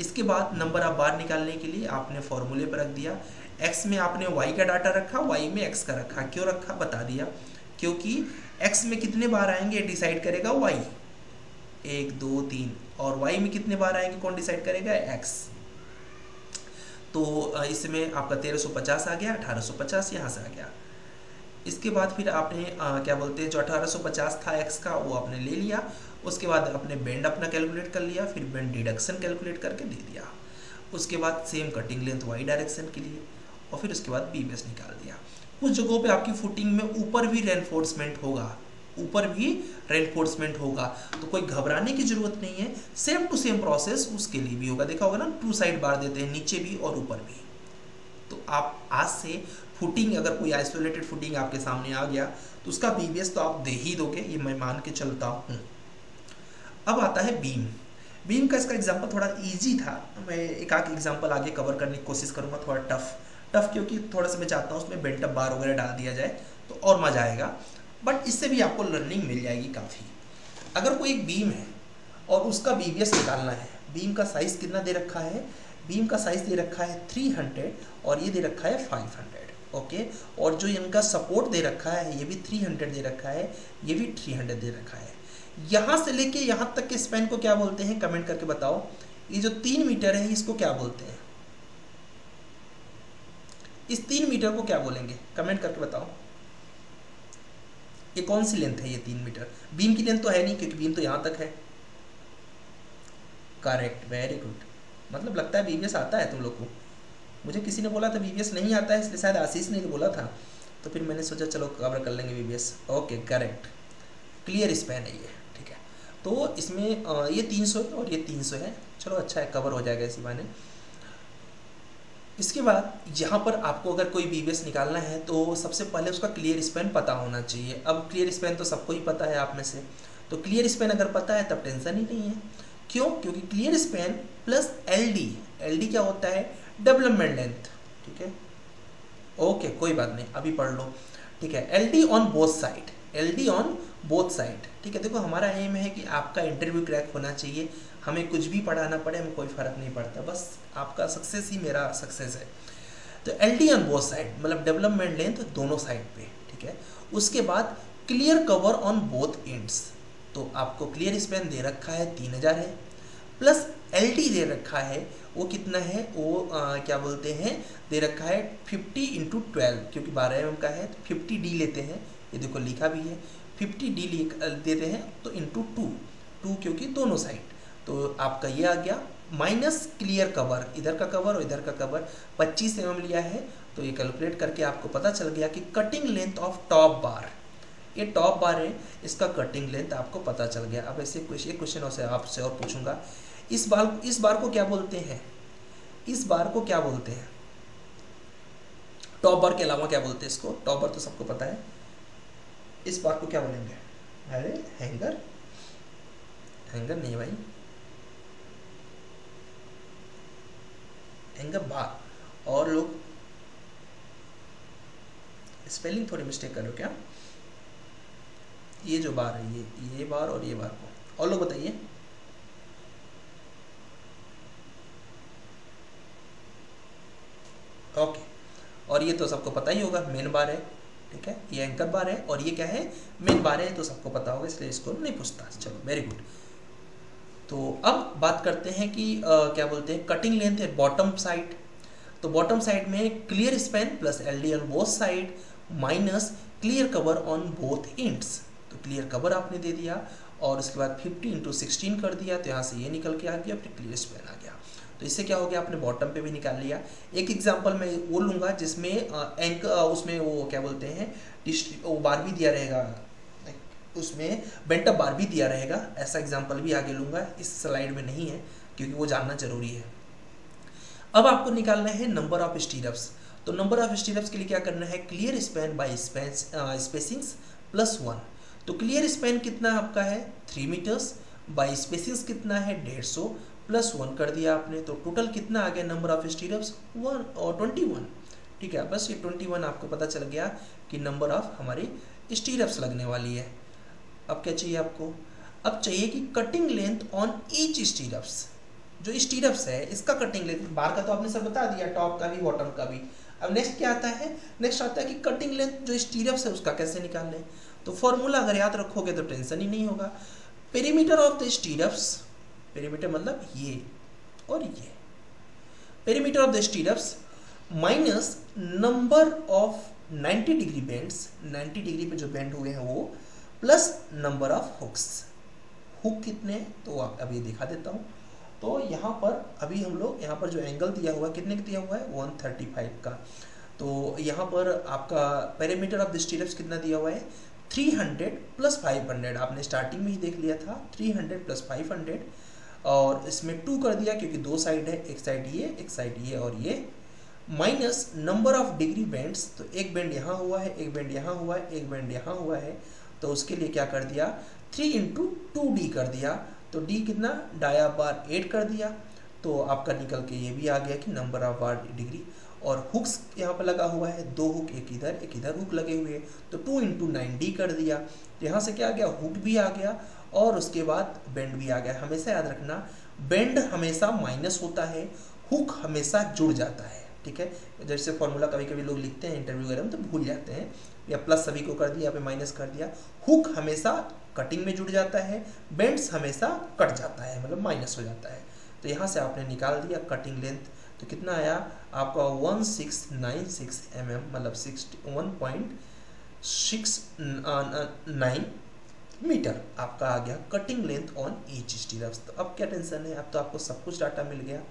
इसके बाद नंबर ऑफ बार निकालने के लिए आपने फॉर्मूले पर रख दिया। एक्स में आपने वाई का डाटा रखा, वाई में एक्स का रखा। क्यों रखा बता दिया, क्योंकि एक्स में कितने बार आएंगे डिसाइड करेगा वाई, 1 2 3, और वाई में कितने बार आएंगे कौन डिसाइड करेगा, एक्स। तो इसमें आपका 1350 आ गया, 1850 यहाँ से आ गया। इसके बाद फिर आपने क्या बोलते हैं, जो 1850 था एक्स का वो आपने ले लिया। उसके बाद आपने बेंड अपना कैलकुलेट कर लिया, फिर बेंड डिडक्शन कैलकुलेट करके दे दिया। उसके बाद same cutting length Y direction के लिए, और फिर उसके बाद बी बेस निकाल दिया। कुछ जगहों पे आपकी फुटिंग में ऊपर भी रेनफोर्समेंट होगा, ऊपर भी रेनफोर्समेंट होगा, तो कोई घबराने की जरूरत नहीं है। सेम टू सेम प्रोसेस उसके लिए भी होगा। देखा होगा ना, 2 साइड बार देते हैं, नीचे भी और ऊपर भी। तो आप आज से फुटिंग, अगर कोई आइसोलेटेड फुटिंग आपके सामने आ गया तो उसका बीबीएस तो आप दे ही दोगे, ये मैं मान के चलता हूँ। अब आता है बीम। बीम का इसका एग्जांपल थोड़ा इजी था, मैं एक आध एग्जांपल आगे कवर करने की कोशिश करूँगा। थोड़ा टफ क्योंकि थोड़ा सा मैं चाहता हूँ उसमें बेंट अप बार वगैरह डाल दिया जाए तो और मज़ा आएगा, बट इससे भी आपको लर्निंग मिल जाएगी काफ़ी। अगर कोई एक बीम है और उसका बीबीएस निकालना है, बीम का साइज़ कितना दे रखा है, बीम का साइज़ दे रखा है 300 और ये दे रखा है 500। ओके, और जो इनका सपोर्ट दे रखा है ये भी 300 दे रखा है, ये भी 300 दे रखा है। यहाँ से लेके यहाँ तक के स्पैन को क्या बोलते हैं, कमेंट करके बताओ। ये जो 3 मीटर है इसको क्या बोलते हैं, इस 3 मीटर को क्या बोलेंगे, कमेंट करके बताओ। ये कौन सी लेंथ है, ये 3 मीटर। बीम की लेंथ तो है नहीं क्योंकि बीम तो यहाँ तक है। Correct, very good. मतलब लगता है बीबीएस आता है तुम लोग को। मुझे किसी ने बोला था बीबीएस नहीं आता है, इसलिए शायद आशीष ने बोला था, तो फिर मैंने सोचा चलो कवर कर लेंगे BBS. Okay, correct, clear span है ये। ठीक है, तो इसमें ये 300 है और ये 300 है। चलो अच्छा है, कवर हो जाएगा इसी बहाने। इसके बाद यहाँ पर आपको अगर कोई बीबीएस निकालना है तो सबसे पहले उसका क्लियर स्पैन पता होना चाहिए। अब क्लियर स्पैन तो सबको ही पता है आप में से, तो क्लियर स्पैन अगर पता है तब टेंशन ही नहीं है। क्यों, क्योंकि clear span plus LD, LD क्या होता है, डेवलपमेंट लेंथ। ठीक है, ओके कोई बात नहीं, अभी पढ़ लो। ठीक है, LD on both side, LD on both side. ठीक है, देखो हमारा एम है कि आपका इंटरव्यू क्रैक होना चाहिए, हमें कुछ भी पढ़ाना पड़े हमें कोई फ़र्क नहीं पड़ता, बस आपका सक्सेस ही मेरा सक्सेस है। तो एलडी ऑन बोथ साइड मतलब डेवलपमेंट लेंथ दोनों साइड पे। ठीक है, उसके बाद clear cover on both ends, तो आपको क्लियर स्पैन दे रखा है 3000 है, प्लस एलडी दे रखा है वो कितना है, वो क्या बोलते हैं, दे रखा है 50 × 12, क्योंकि 12 mm का है तो 50D लेते हैं, ये देखो लिखा भी है 50D देते हैं, तो इंटू 2 क्योंकि दोनों साइड। तो आपका ये आ गया माइनस क्लियर कवर, इधर का कवर और इधर का कवर 25 mm लिया है। तो ये कैलकुलेट करके आपको पता चल गया कि कटिंग लेंथ ऑफ टॉप बार, ये टॉप बार है, इसका कटिंग लेंथ आपको पता चल गया। अब ऐसे एक क्वेश्चन आपसे और पूछूंगा, इस बार को क्या बोलते हैं, इस बार को क्या बोलते हैं? टॉप बार के अलावा क्या बोलते हैं इसको? टॉप बार तो सबको पता है, इस बार को क्या बोलेंगे? अरे हैंगर, हैंगर नहीं भाई, हैंगर बार। और लोग स्पेलिंग थोड़ी मिस्टेक कर रहे हो क्या? ये जो बार है, ये बार और ये बार को, और लोग बताइए। ओके, और ये तो सबको पता ही होगा, मेन बार है, ठीक है, ये एंकर बार है, और ये क्या है? मेन बार है, तो सबको पता होगा, इसलिए इसको नहीं पूछता। चलो वेरी गुड। तो अब बात करते हैं कि क्या बोलते हैं, कटिंग लेंथ है बॉटम साइड। तो बॉटम साइड में clear span plus LD on both side minus clear cover on both ends. तो क्लियर कवर आपने दे दिया, और उसके बाद 50 × 16 कर दिया, तो यहाँ से ये निकल के आ गया, फिर क्लियर स्पैन आ गया। तो इससे क्या हो गया, आपने बॉटम पे भी निकाल लिया। एक एग्जांपल मैं वो लूँगा जिसमें उसमें वो क्या बोलते हैं, वो बार भी दिया रहेगा, उसमें बेंटअप बार भी दिया रहेगा, ऐसा एग्जांपल भी आगे लूँगा, इस स्लाइड में नहीं है क्योंकि वो जानना जरूरी है। अब आपको निकालना है नंबर ऑफ स्टीरअप्स। तो नंबर ऑफ स्टीरअप्स के लिए क्या करना है, clear span bye spacings plus 1। तो क्लियर स्पैन कितना आपका है 3 मीटर्स, बाय स्पेसिंग्स कितना है 150 प्लस 1 कर दिया आपने, तो टोटल कितना आ गया नंबर ऑफ स्टीरअप्स 1 और 21। ठीक है, बस ये 21 आपको पता चल गया कि नंबर ऑफ हमारी स्टीरअप्स लगने वाली है। अब क्या चाहिए आपको, अब चाहिए कि कटिंग लेंथ ऑन ईच स्टीरअप्स। जो स्टीरअप्स है इसका कटिंग लेंथ, बार का तो आपने सब बता दिया, टॉप का भी बॉटम का भी। अब नेक्स्ट क्या आता है, नेक्स्ट आता है कि कटिंग लेंथ जो स्टीरअप्स है उसका कैसे निकालें। तो फॉर्मूला अगर याद रखोगे तो टेंशन ही नहीं होगा। Perimeter of the stirrups, perimeter मतलब ये और ये, perimeter of the stirrups minus number of 90 degree bends, 90 degree पे जो बेंड हुए हैं वो, plus number of hooks. Hook कितने, तो अब ये दिखा देता हूँ। तो यहाँ पर अभी हम लोग यहाँ पर जो एंगल दिया हुआ है कितने का दिया हुआ है 135 का। तो यहाँ पर आपका पेरीमीटर ऑफ द स्टीरअप्स कितना दिया हुआ है 300 प्लस 500। आपने स्टार्टिंग में ही देख लिया था 300 प्लस 500, और इसमें 2 कर दिया क्योंकि दो साइड है, एक साइड ये एक साइड ये और ये, minus number of degree bends. तो एक बेंड यहाँ हुआ है, एक बेंड यहाँ हुआ है, एक बेंड यहाँ हुआ है, तो उसके लिए क्या कर दिया 3 × 2d कर दिया। तो d कितना, डाया बार 8 कर दिया, तो आपका निकल के ये भी आ गया कि नंबर ऑफ बार डिग्री। और हुक्स यहाँ पर लगा हुआ है, 2 हुक एक इधर हुक लगे हुए, तो 2 × 9d कर दिया। तो यहाँ से क्या आ गया, हुक भी आ गया और उसके बाद बेंड भी आ गया। हमेशा याद रखना, बेंड हमेशा माइनस होता है, हुक हमेशा जुड़ जाता है। ठीक है, जैसे फॉर्मूला कभी कभी लोग लिखते हैं इंटरव्यू वगैरह में तो भूल जाते हैं, या प्लस सभी को कर दिया, यहाँ पे माइनस कर दिया। हुक हमेशा कटिंग में जुड़ जाता है, बेंड्स हमेशा कट जाता है, मतलब माइनस हो जाता है। तो यहाँ से आपने निकाल दिया कटिंग लेंथ, तो कितना आया आपका 1696 mm, मतलब 1.669 मीटर आपका आ गया कटिंग लेंथ ऑन ईच स्टीरअप्स। तो अब क्या टेंशन है, अब तो आपको सब कुछ डाटा मिल गया।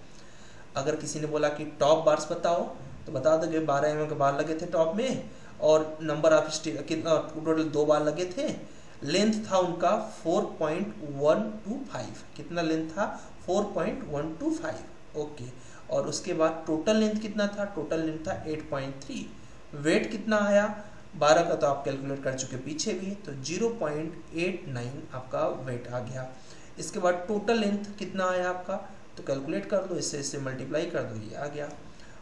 अगर किसी ने बोला कि टॉप बार्स बताओ, तो बता दो कि 12 mm के बार लगे थे टॉप में, और नंबर ऑफ टोटल 2 बार लगे थे, लेंथ था उनका 4.125। कितना लेंथ था 4.125, ओके। और उसके बाद टोटल लेंथ कितना था, टोटल लेंथ था 8.3। वेट कितना आया 12 का तो आप कैलकुलेट कर चुके पीछे भी, तो 0.89 आपका वेट आ गया। इसके बाद टोटल लेंथ कितना आया आपका, तो कैलकुलेट कर दो, इससे मल्टीप्लाई कर दो, ये आ गया।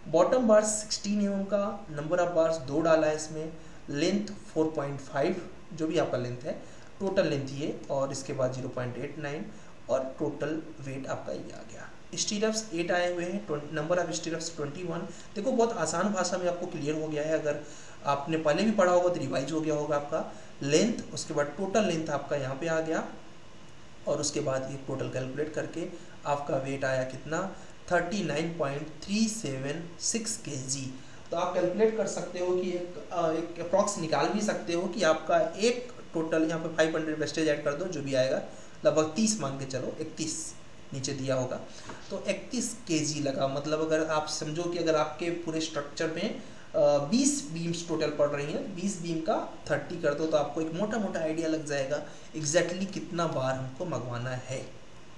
बॉटम बार 16 mm का, नंबर ऑफ बार्स 2 डाला है इसमें, लेंथ 4.5 जो भी आपका लेंथ है, टोटल लेंथ ये, और इसके बाद 0.89 और टोटल वेट आपका ये आ गया। स्टीरअप्स 8 आए हुए हैं, नंबर ऑफ स्टीरअप्स 21। देखो बहुत आसान भाषा में आपको क्लियर हो गया है, अगर आपने पहले भी पढ़ा होगा तो रिवाइज हो गया होगा आपका। लेंथ, उसके बाद टोटल लेंथ आपका यहाँ पे आ गया, और उसके बाद ये टोटल कैलकुलेट करके आपका वेट आया कितना 39.376 kg। तो आप कैलकुलेट कर सकते हो कि एक अप्रॉक्स निकाल भी सकते हो कि आपका एक टोटल यहाँ पे 500 वेस्टेज ऐड कर दो, जो भी आएगा लगभग 30 मान के चलो, 31 नीचे दिया होगा, तो 31 kg लगा। मतलब अगर आप समझो कि अगर आपके पूरे स्ट्रक्चर में 20 बीम्स टोटल पड़ रही हैं, 20 बीम का 30 कर दो, तो आपको एक मोटा मोटा आइडिया लग जाएगा एग्जैक्टली कितना बार हमको मंगवाना है।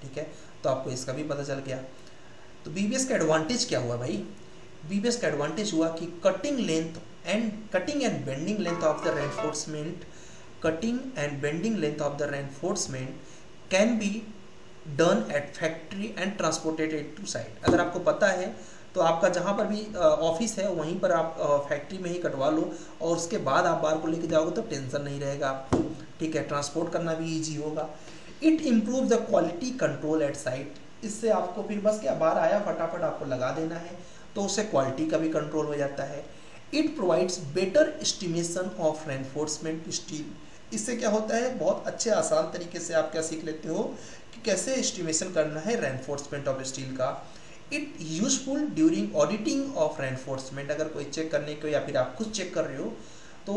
ठीक है, तो आपको इसका भी पता चल गया। तो बीबीएस का एडवांटेज क्या हुआ भाई? बीबीएस का एडवांटेज हुआ कि cutting and bending length of the reinforcement can be done at factory and transported to site. अगर आपको पता है तो आपका जहाँ पर भी ऑफिस है वहीं पर आप फैक्ट्री में ही कटवा लो और उसके बाद आप बार को लेके जाओगे तो टेंशन नहीं रहेगा आपको, ठीक है। ट्रांसपोर्ट करना भी इजी होगा। It improve the quality control at site. इससे आपको फिर बस क्या, बार आया फटाफट आपको लगा देना है, तो उससे क्वालिटी का भी कंट्रोल हो जाता है। It provides better estimation of reinforcement steel. इससे क्या होता है, बहुत अच्छे आसान तरीके से आप क्या सीख लेते हो कि कैसे एस्टिमेशन करना है रेनफोर्समेंट ऑफ स्टील का। It useful during auditing of reinforcement. अगर कोई चेक करने को या फिर आप खुद चेक कर रहे हो तो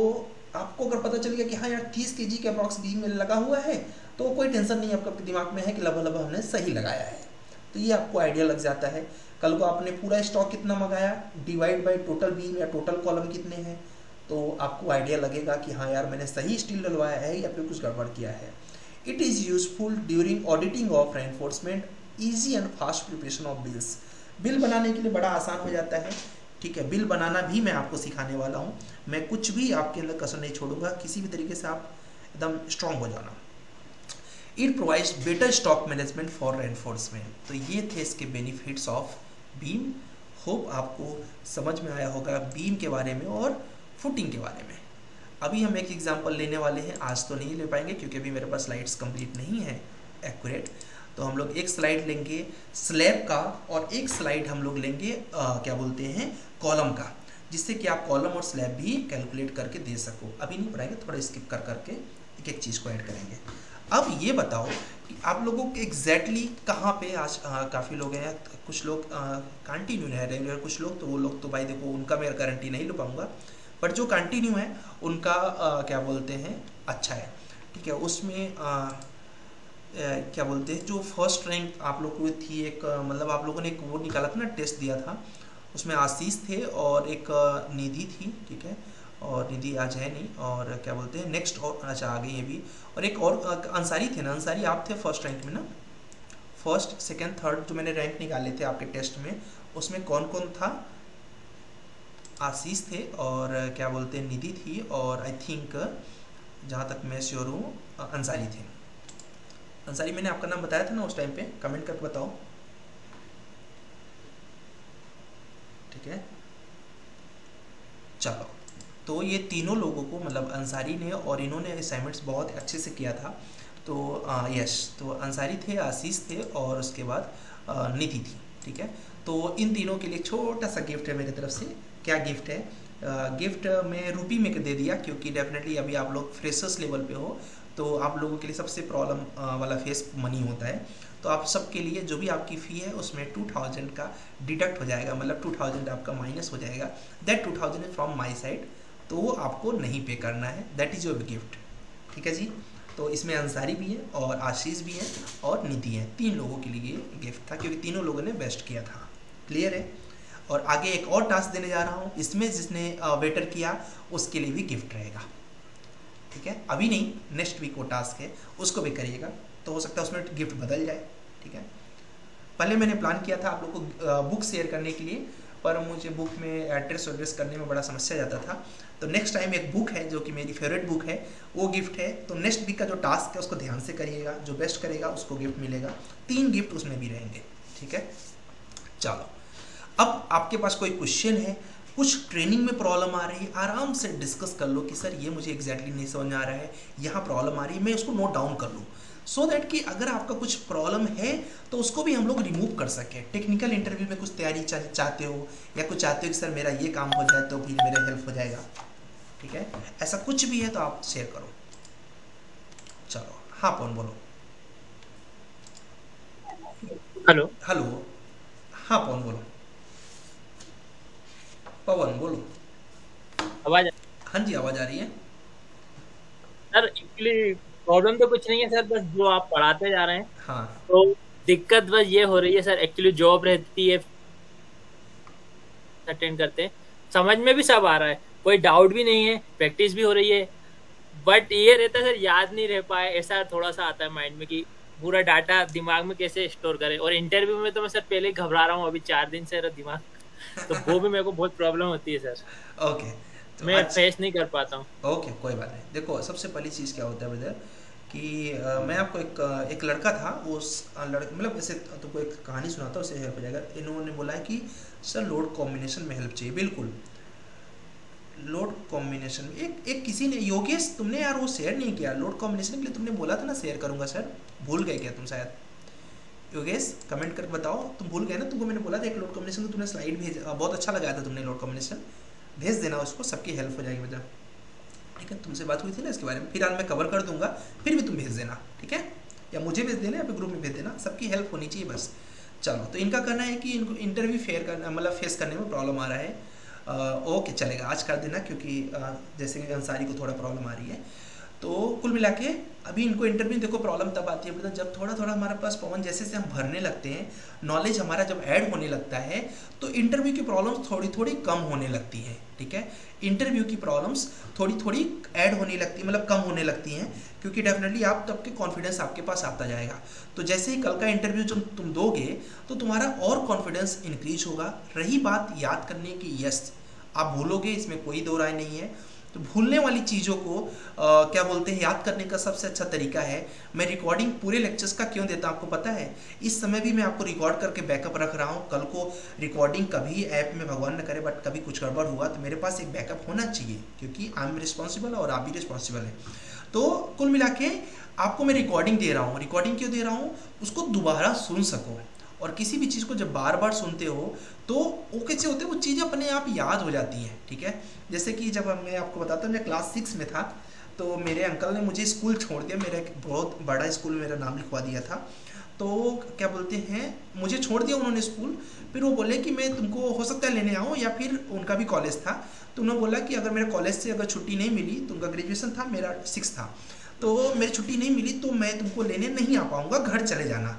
आपको अगर पता चल गया कि हाँ यार 30 kg के अप्रॉक्स बीम में लगा हुआ है, तो कोई टेंशन नहीं आपका दिमाग में है कि लगभग हमने सही लगाया है। तो ये आपको आइडिया लग जाता है। कल को आपने पूरा स्टॉक कितना मंगाया, डिवाइड बाय टोटल बीम या टोटल कॉलम कितने हैं, तो आपको आइडिया लगेगा कि हाँ यार मैंने सही स्टील डलवाया है या फिर कुछ गड़बड़ किया है। It is useful during auditing of reinforcement. Easy and fast preparation of bills. Bill बनाने के लिए बड़ा आसान हो जाता है, ठीक है। बिल बनाना भी मैं आपको सिखाने वाला हूँ। मैं कुछ भी आपके अंदर कसर नहीं छोड़ूंगा, किसी भी तरीके से आप एकदम स्ट्रांग हो जाना। It provides better stock management for reinforcement. तो ये थे इसके बेनिफिट्स ऑफ बीम। होप आपको समझ में आया होगा बीम के बारे में और फुटिंग के बारे में। अभी हम एक एग्जांपल लेने वाले हैं, आज तो नहीं ले पाएंगे क्योंकि अभी मेरे पास स्लाइड्स कंप्लीट नहीं है एक्यूरेट। तो हम लोग एक स्लाइड लेंगे स्लैब का और एक स्लाइड हम लोग लेंगे क्या बोलते हैं कॉलम का, जिससे कि आप कॉलम और स्लैब भी कैलकुलेट करके दे सको। अभी नहीं पढ़ाएंगे, थोड़ा स्किप कर करके एक एक चीज़ को ऐड करेंगे। अब ये बताओ कि आप लोगों को एग्जैक्टली कहाँ पे आज काफ़ी लोग हैं, कुछ लोग कंटिन्यू है रेगुलर, कुछ लोग तो वो लोग तो भाई देखो उनका मैं गारंटी नहीं ले पाऊँगा, बट जो कंटिन्यू है उनका क्या बोलते हैं अच्छा है, ठीक है। उसमें क्या बोलते हैं जो फर्स्ट रैंक आप लोग को थी, एक मतलब आप लोगों ने एक वो निकाला था ना, टेस्ट दिया था, उसमें आशीष थे और एक निधि थी, ठीक है। और निधि आज है नहीं, और क्या बोलते हैं नेक्स्ट, और अच्छा आ गई ये भी, और एक और अंसारी थे ना, अंसारी आप थे फर्स्ट रैंक में ना, फर्स्ट सेकंड थर्ड जो मैंने रैंक निकाले थे आपके टेस्ट में, उसमें कौन कौन था? आशीष थे और क्या बोलते हैं निधि थी, और आई थिंक जहाँ तक मैं श्योर हूँ अंसारी थे। अंसारी मैंने आपका नाम बताया था ना उस टाइम पे, कमेंट करके बताओ, ठीक है। चलो, तो ये तीनों लोगों को मतलब अंसारी ने और इन्होंने असाइनमेंट्स बहुत अच्छे से किया था। तो यस, तो अंसारी थे, आशीष थे और उसके बाद निधि थी, ठीक है। तो इन तीनों के लिए छोटा सा गिफ्ट है मेरी तरफ से। क्या गिफ्ट है? गिफ्ट मैं रुपी में दे दिया क्योंकि डेफिनेटली अभी आप लोग फ्रेशर्स लेवल पे हो, तो आप लोगों के लिए सबसे प्रॉब्लम वाला फेस मनी होता है। तो आप सबके लिए जो भी आपकी फ़ी है उसमें 2000 का डिडक्ट हो जाएगा, मतलब 2000 आपका माइनस हो जाएगा। That 2000 is from my side, तो वो आपको नहीं पे करना है, दैट इज़ योर गिफ्ट, ठीक है जी। तो इसमें अंसारी भी है और आशीष भी है और निधि है, तीन लोगों के लिए गिफ्ट था क्योंकि तीनों लोगों ने बेस्ट किया था। क्लियर है? और आगे एक और टास्क देने जा रहा हूँ, इसमें जिसने बेटर किया उसके लिए भी गिफ्ट रहेगा, ठीक है। अभी नहीं, नेक्स्ट वीक वो टास्क है, उसको भी करिएगा, तो हो सकता है उसमें गिफ्ट बदल जाए, ठीक है। पहले मैंने प्लान किया था आप लोग को बुक शेयर करने के लिए, पर मुझे बुक में एड्रेस करने में बड़ा समस्या जाता था। तो नेक्स्ट टाइम एक बुक है जो कि मेरी फेवरेट बुक है, वो गिफ्ट है। तो नेक्स्ट वीक का जो टास्क है उसको ध्यान से करिएगा, जो बेस्ट करेगा उसको गिफ्ट मिलेगा। 3 गिफ्ट उसमें भी रहेंगे, ठीक है। चलो, अब आपके पास कोई क्वेश्चन है, कुछ ट्रेनिंग में प्रॉब्लम आ रही है, आराम से डिस्कस कर लो कि सर ये मुझे एग्जैक्टली नहीं समझ में आ रहा है, यहाँ प्रॉब्लम आ रही है, मैं उसको नोट डाउन कर लूँ, सो दैट कि अगर आपका कुछ प्रॉब्लम है तो उसको भी हम लोग रिमूव कर सकें। टेक्निकल इंटरव्यू में कुछ तैयारी चाहते हो या कुछ चाहते हो कि सर मेरा ये काम हो जाए तो फिर मेरा हेल्प हो जाएगा, ठीक है। ऐसा कुछ भी है तो आप शेयर करो। चलो, हाँ पवन बोलो। हेलो हेलो, हाँ पवन बोलो। पवन बोलो। आवाज। हाँ जी, आवाज़ आ रही है। सर एक्चुअली प्रॉब्लम तो कुछ नहीं है सर, बस जो आप पढ़ाते जा रहे हैं हाँ, तो दिक्कत बस ये हो रही है सर। एक्चुअली जॉब रहती है, अटेंड करते हैं, समझ में भी सब आ रहा है, कोई डाउट भी नहीं है, प्रैक्टिस भी हो रही है, बट ये रहता है सर याद नहीं रह पाए, ऐसा थोड़ा सा आता है माइंड में कि पूरा डाटा दिमाग में कैसे स्टोर करें। और इंटरव्यू में तो मैं सर पहले ही घबरा रहा हूँ, अभी 4 दिन से मेरा दिमाग, तो वो भी मेरे को बहुत प्रॉब्लम होती है सर, ओके, तो मैं आज फेस नहीं कर पाता हूँ। ओके कोई बात नहीं। देखो सबसे पहली चीज़ क्या होता है ब्रदर कि मैं आपको एक लड़का था, उस लड़के मतलब ऐसे तुमको एक कहानी सुनाता हूँ, उससे हेल्प हो जाएगा। इन्होंने बोला है कि सर लोड कॉम्बिनेशन में हेल्प चाहिए। बिल्कुल, लोड कॉम्बिनेशन में एक एक किसी ने, योगेश तुमने यार वो शेयर नहीं किया लोड कॉम्बिनेशन के लिए, तुमने बोला था ना शेयर करूंगा सर, भूल गए क्या तुम शायद? योगेश कमेंट करके बताओ, तुम भूल गए ना? तुमको मैंने बोला था एक लोड कॉम्बिनेशन, तुमने स्लाइड भेज, बहुत अच्छा लगाया था तुमने लोड कॉम्बिनेशन, भेज देना उसको, सबकी हेल्प हो जाएगी बेटा। ठीक है, तुमसे बात हुई थी ना इसके बारे में, फिलहाल मैं कवर कर दूंगा, फिर भी तुम भेज देना, ठीक है? या मुझे भेज देना या फिर ग्रुप में भेज देना, सबकी हेल्प होनी चाहिए बस। चलो, तो इनका कहना है कि इनको इंटरव्यू फेयर करना मतलब फेस करने में प्रॉब्लम आ रहा है। ओके चलेगा, आज कर देना, क्योंकि जैसे कि अंसारी को थोड़ा प्रॉब्लम आ रही है। तो कुल मिला के अभी इनको इंटरव्यू, देखो प्रॉब्लम तब आती है जब थोड़ा थोड़ा हमारे पास पवन जैसे से हम भरने लगते हैं, नॉलेज हमारा जब ऐड होने लगता है, तो इंटरव्यू की प्रॉब्लम्स थोड़ी थोड़ी कम होने लगती है। ठीक है, इंटरव्यू की प्रॉब्लम्स थोड़ी थोड़ी ऐड होने लगती है, मतलब कम होने लगती हैं, क्योंकि डेफिनेटली आप तब के कॉन्फिडेंस आपके पास आता जाएगा। तो जैसे ही कल का इंटरव्यू जब तुम दोगे तो तुम्हारा और कॉन्फिडेंस इंक्रीज होगा। रही बात याद करने की, यस आप भूलोगे, इसमें कोई दो राय नहीं है। तो भूलने वाली चीज़ों को क्या बोलते हैं, याद करने का सबसे अच्छा तरीका है, मैं रिकॉर्डिंग पूरे लेक्चर्स का क्यों देता हूँ आपको पता है? इस समय भी मैं आपको रिकॉर्ड करके बैकअप रख रहा हूँ। कल को रिकॉर्डिंग कभी ऐप में भगवान न करे बट कभी कुछ गड़बड़ हुआ तो मेरे पास एक बैकअप होना चाहिए, क्योंकि आई एम रिस्पॉन्सिबल और आप भी रिस्पॉन्सिबल है। तो कुल मिला के आपको मैं रिकॉर्डिंग दे रहा हूँ। रिकॉर्डिंग क्यों दे रहा हूँ? उसको दोबारा सुन सको। और किसी भी चीज़ को जब बार बार सुनते हो तो वो कैसे होते हैं, वो चीज़ें अपने आप याद हो जाती हैं। ठीक है, जैसे कि जब मैं आपको बताता हूँ, मैं क्लास 6 में था तो मेरे अंकल ने मुझे स्कूल छोड़ दिया, मेरा एक बहुत बड़ा स्कूल में मेरा नाम लिखवा दिया था। तो क्या बोलते हैं, मुझे छोड़ दिया उन्होंने स्कूल। फिर वो बोले कि मैं तुमको हो सकता है लेने आऊँ, या फिर उनका भी कॉलेज था, तो उन्होंने बोला कि अगर मेरे कॉलेज से अगर छुट्टी नहीं मिली, तो उनका ग्रेजुएशन था, मेरा 6 था, तो मेरी छुट्टी नहीं मिली तो मैं तुमको लेने नहीं आ पाऊँगा, घर चले जाना।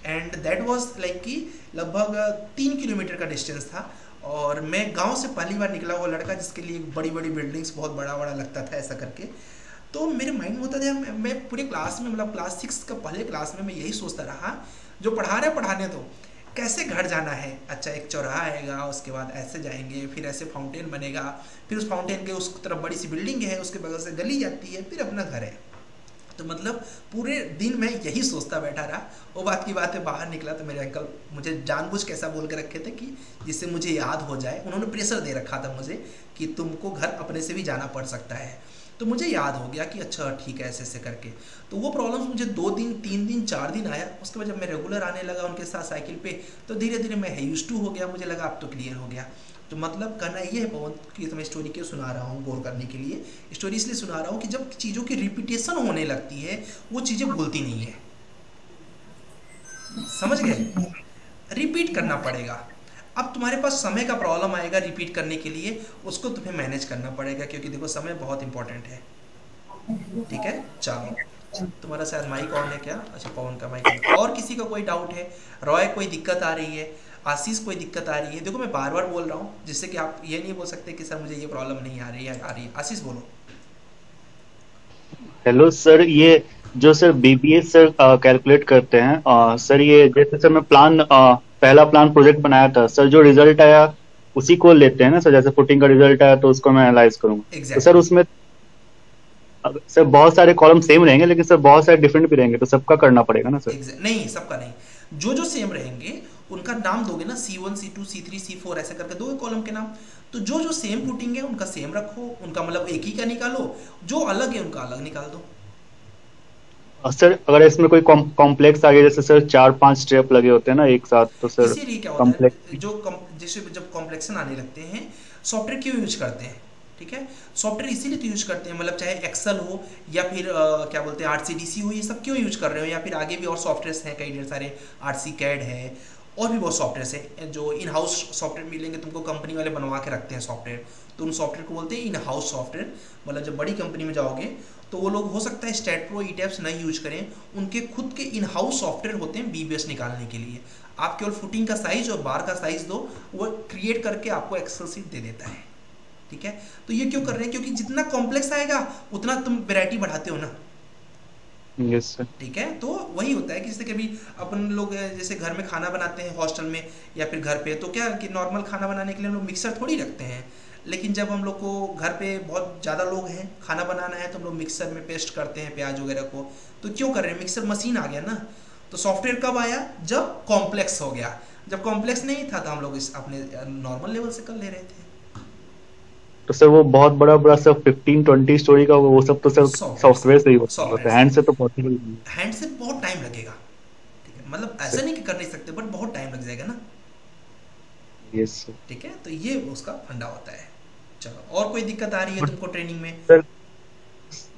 एंड दैट वॉज लाइक कि लगभग 3 किलोमीटर का डिस्टेंस था। और मैं गांव से पहली बार निकला हुआ लड़का, जिसके लिए बड़ी बड़ी बिल्डिंग्स बहुत बड़ा बड़ा लगता था ऐसा करके। तो मेरे माइंड में होता था, मैं पूरे क्लास में, मतलब क्लास 6 का पहले क्लास में मैं यही सोचता रहा, जो पढ़ा रहे पढ़ाने दो, कैसे घर जाना है। अच्छा, एक चौराहा आएगा, उसके बाद ऐसे जाएंगे, फिर ऐसे फाउंटेन बनेगा, फिर उस फाउंटेन के उस तरफ बड़ी सी बिल्डिंग है, उसके बगल से गली जाती है, फिर अपना घर है। तो मतलब पूरे दिन मैं यही सोचता बैठा रहा। वो बात की बात है, बाहर निकला तो मेरे अंकल मुझे जानबूझ के ऐसा बोल के रखे थे कि जिससे मुझे याद हो जाए। उन्होंने प्रेशर दे रखा था मुझे कि तुमको घर अपने से भी जाना पड़ सकता है। तो मुझे याद हो गया कि अच्छा ठीक है, ऐसे ऐसे करके। तो वो प्रॉब्लम्स मुझे 2 दिन 3 दिन 4 दिन आया। उसके बाद जब मैं रेगुलर आने लगा उनके साथ साइकिल पे, तो धीरे धीरे मैं यूज्ड टू हो गया, मुझे लगा अब तो क्लियर हो गया। तो मतलब कहना ये है पवन कि मैं स्टोरी क्यों सुना रहा हूँ, बोर करने के लिए। स्टोरी इसलिए सुना रहा हूँ कि जब चीज़ों की रिपीटेशन होने लगती है, वो चीज़ें भूलती नहीं है। समझ गए? रिपीट करना पड़ेगा। अब तुम्हारे पास समय का प्रॉब्लम आएगा रिपीट करने के लिए, उसको तुम्हें मैनेज करना पड़ेगा, क्योंकि देखो समय बहुत इंपॉर्टेंट है। ठीक है, चलो। तुम्हारा शायद माइक ऑन है क्या? अच्छा, पवन का माइक ऑन। और किसी का कोई डाउट है? रॉय कोई दिक्कत आ रही है? आशीष कोई दिक्कत आ रही है? देखो मैं बार बार बोल रहा हूँ, जिससे कि आप ये नहीं बोल सकते कि सर मुझे ये प्रॉब्लम नहीं आ रही है, आ रही है। आशीष बोलो। हेलो सर, ये जो सर बीबीए सर कैलकुलेट करते हैं, सर ये जैसे सर मैं पहला प्लान प्रोजेक्ट बनाया था सर, जो रिजल्ट आया उसी को लेते हैं ना सर? जैसे फुटिंग का रिजल्ट आया तो उसको मैं एनालाइज करूंगा, तो सर एग्जैक्टली। उसमें सर बहुत सारे कॉलम सेम रहेंगे लेकिन सर बहुत सारे डिफरेंट भी रहेंगे, तो सबका करना पड़ेगा ना सर? नहीं, सबका नहीं। जो जो सेम रहेंगे उनका नाम दोगे ना, C1 C2 C3 C4 ऐसे करके दोगे कॉलम के नाम। तो जो जो सेम पुटिंग है उनका सेम रखो, उनका मतलब एक ही का निकालो, जो अलग है उनका अलग निकाल दो। और सर अगर इसमें कोई कॉम्प्लेक्स आ गया, जैसे सर 4-5 स्टेप लगे होते हैं ना एक साथ, तो सर इसीलिए क्या होता कॉम्प्लेक्स। है, जैसे जब कॉम्प्लेक्सन आने लगते हैं, सॉफ्टवेयर क्यों यूज करते हैं? ठीक है, सॉफ्टवेयर इसीलिए तो यूज करते हैं, मतलब चाहे एक्सेल हो या फिर क्या बोलते हैं आरसीडीसी हो, ये सब क्यों यूज कर रहे हो? या फिर आगे भी और सॉफ्टवेयर हैं कई ढेर सारे, आरसी कैड है, और भी बहुत सॉफ्टवेयर है जो इन हाउस सॉफ्टवेयर मिलेंगे तुमको, कंपनी वाले बनवा के रखते हैं सॉफ्टवेयर, तो उन सॉफ्टवेयर को बोलते हैं इन हाउस सॉफ्टवेयर। मतलब जब बड़ी कंपनी में जाओगे तो वो लोग हो सकता है स्टेट प्रो ईटैप्स नहीं यूज करें, उनके खुद के इन हाउस सॉफ्टवेयर होते हैं बीबीएस निकालने के लिए। आप केवल फुटिंग का साइज और बार का साइज दो, वो क्रिएट करके आपको एक्सेल शीट दे देता है। ठीक है, तो ये क्यों कर रहे हैं? क्योंकि जितना कॉम्प्लेक्स आएगा उतना तुम वैरायटी बढ़ाते हो ना। Yes sir. ठीक है, तो वही होता है कि जैसे कभी अपन लोग जैसे घर में खाना बनाते हैं हॉस्टल में या फिर घर पे, तो क्या कि नॉर्मल खाना बनाने के लिए हम लोग मिक्सर थोड़ी रखते हैं। लेकिन जब हम लोग को घर पे बहुत ज़्यादा लोग हैं, खाना बनाना है, तो हम लोग मिक्सर में पेस्ट करते हैं प्याज वगैरह को। तो क्यों कर रहे हैं, मिक्सर मशीन आ गया ना। तो सॉफ्टवेयर कब आया, जब कॉम्प्लेक्स हो गया। जब कॉम्प्लेक्स नहीं था तो हम लोग इस अपने नॉर्मल लेवल से कर ले रहे थे। तो सर वो बहुत बड़ा बड़ा सब 15-20 स्टोरी का वो सब तो सर सॉफ्टवेयर से, सॉफ्टवेयर से ही होता सॉफ्टवेयर है, से। हैंड से तो पॉसिबल नहीं है हैंड से बहुत टाइम लगेगा। ठीक है, मतलब ऐसा नहीं कि कर नहीं सकते, बट बहुत टाइम लग जाएगा ना। Yes sir. ठीक है, तो ये उसका फंडा होता है। चलो, और कोई दिक्कत आ रही है बट तुमको ट्रेनिंग में? सर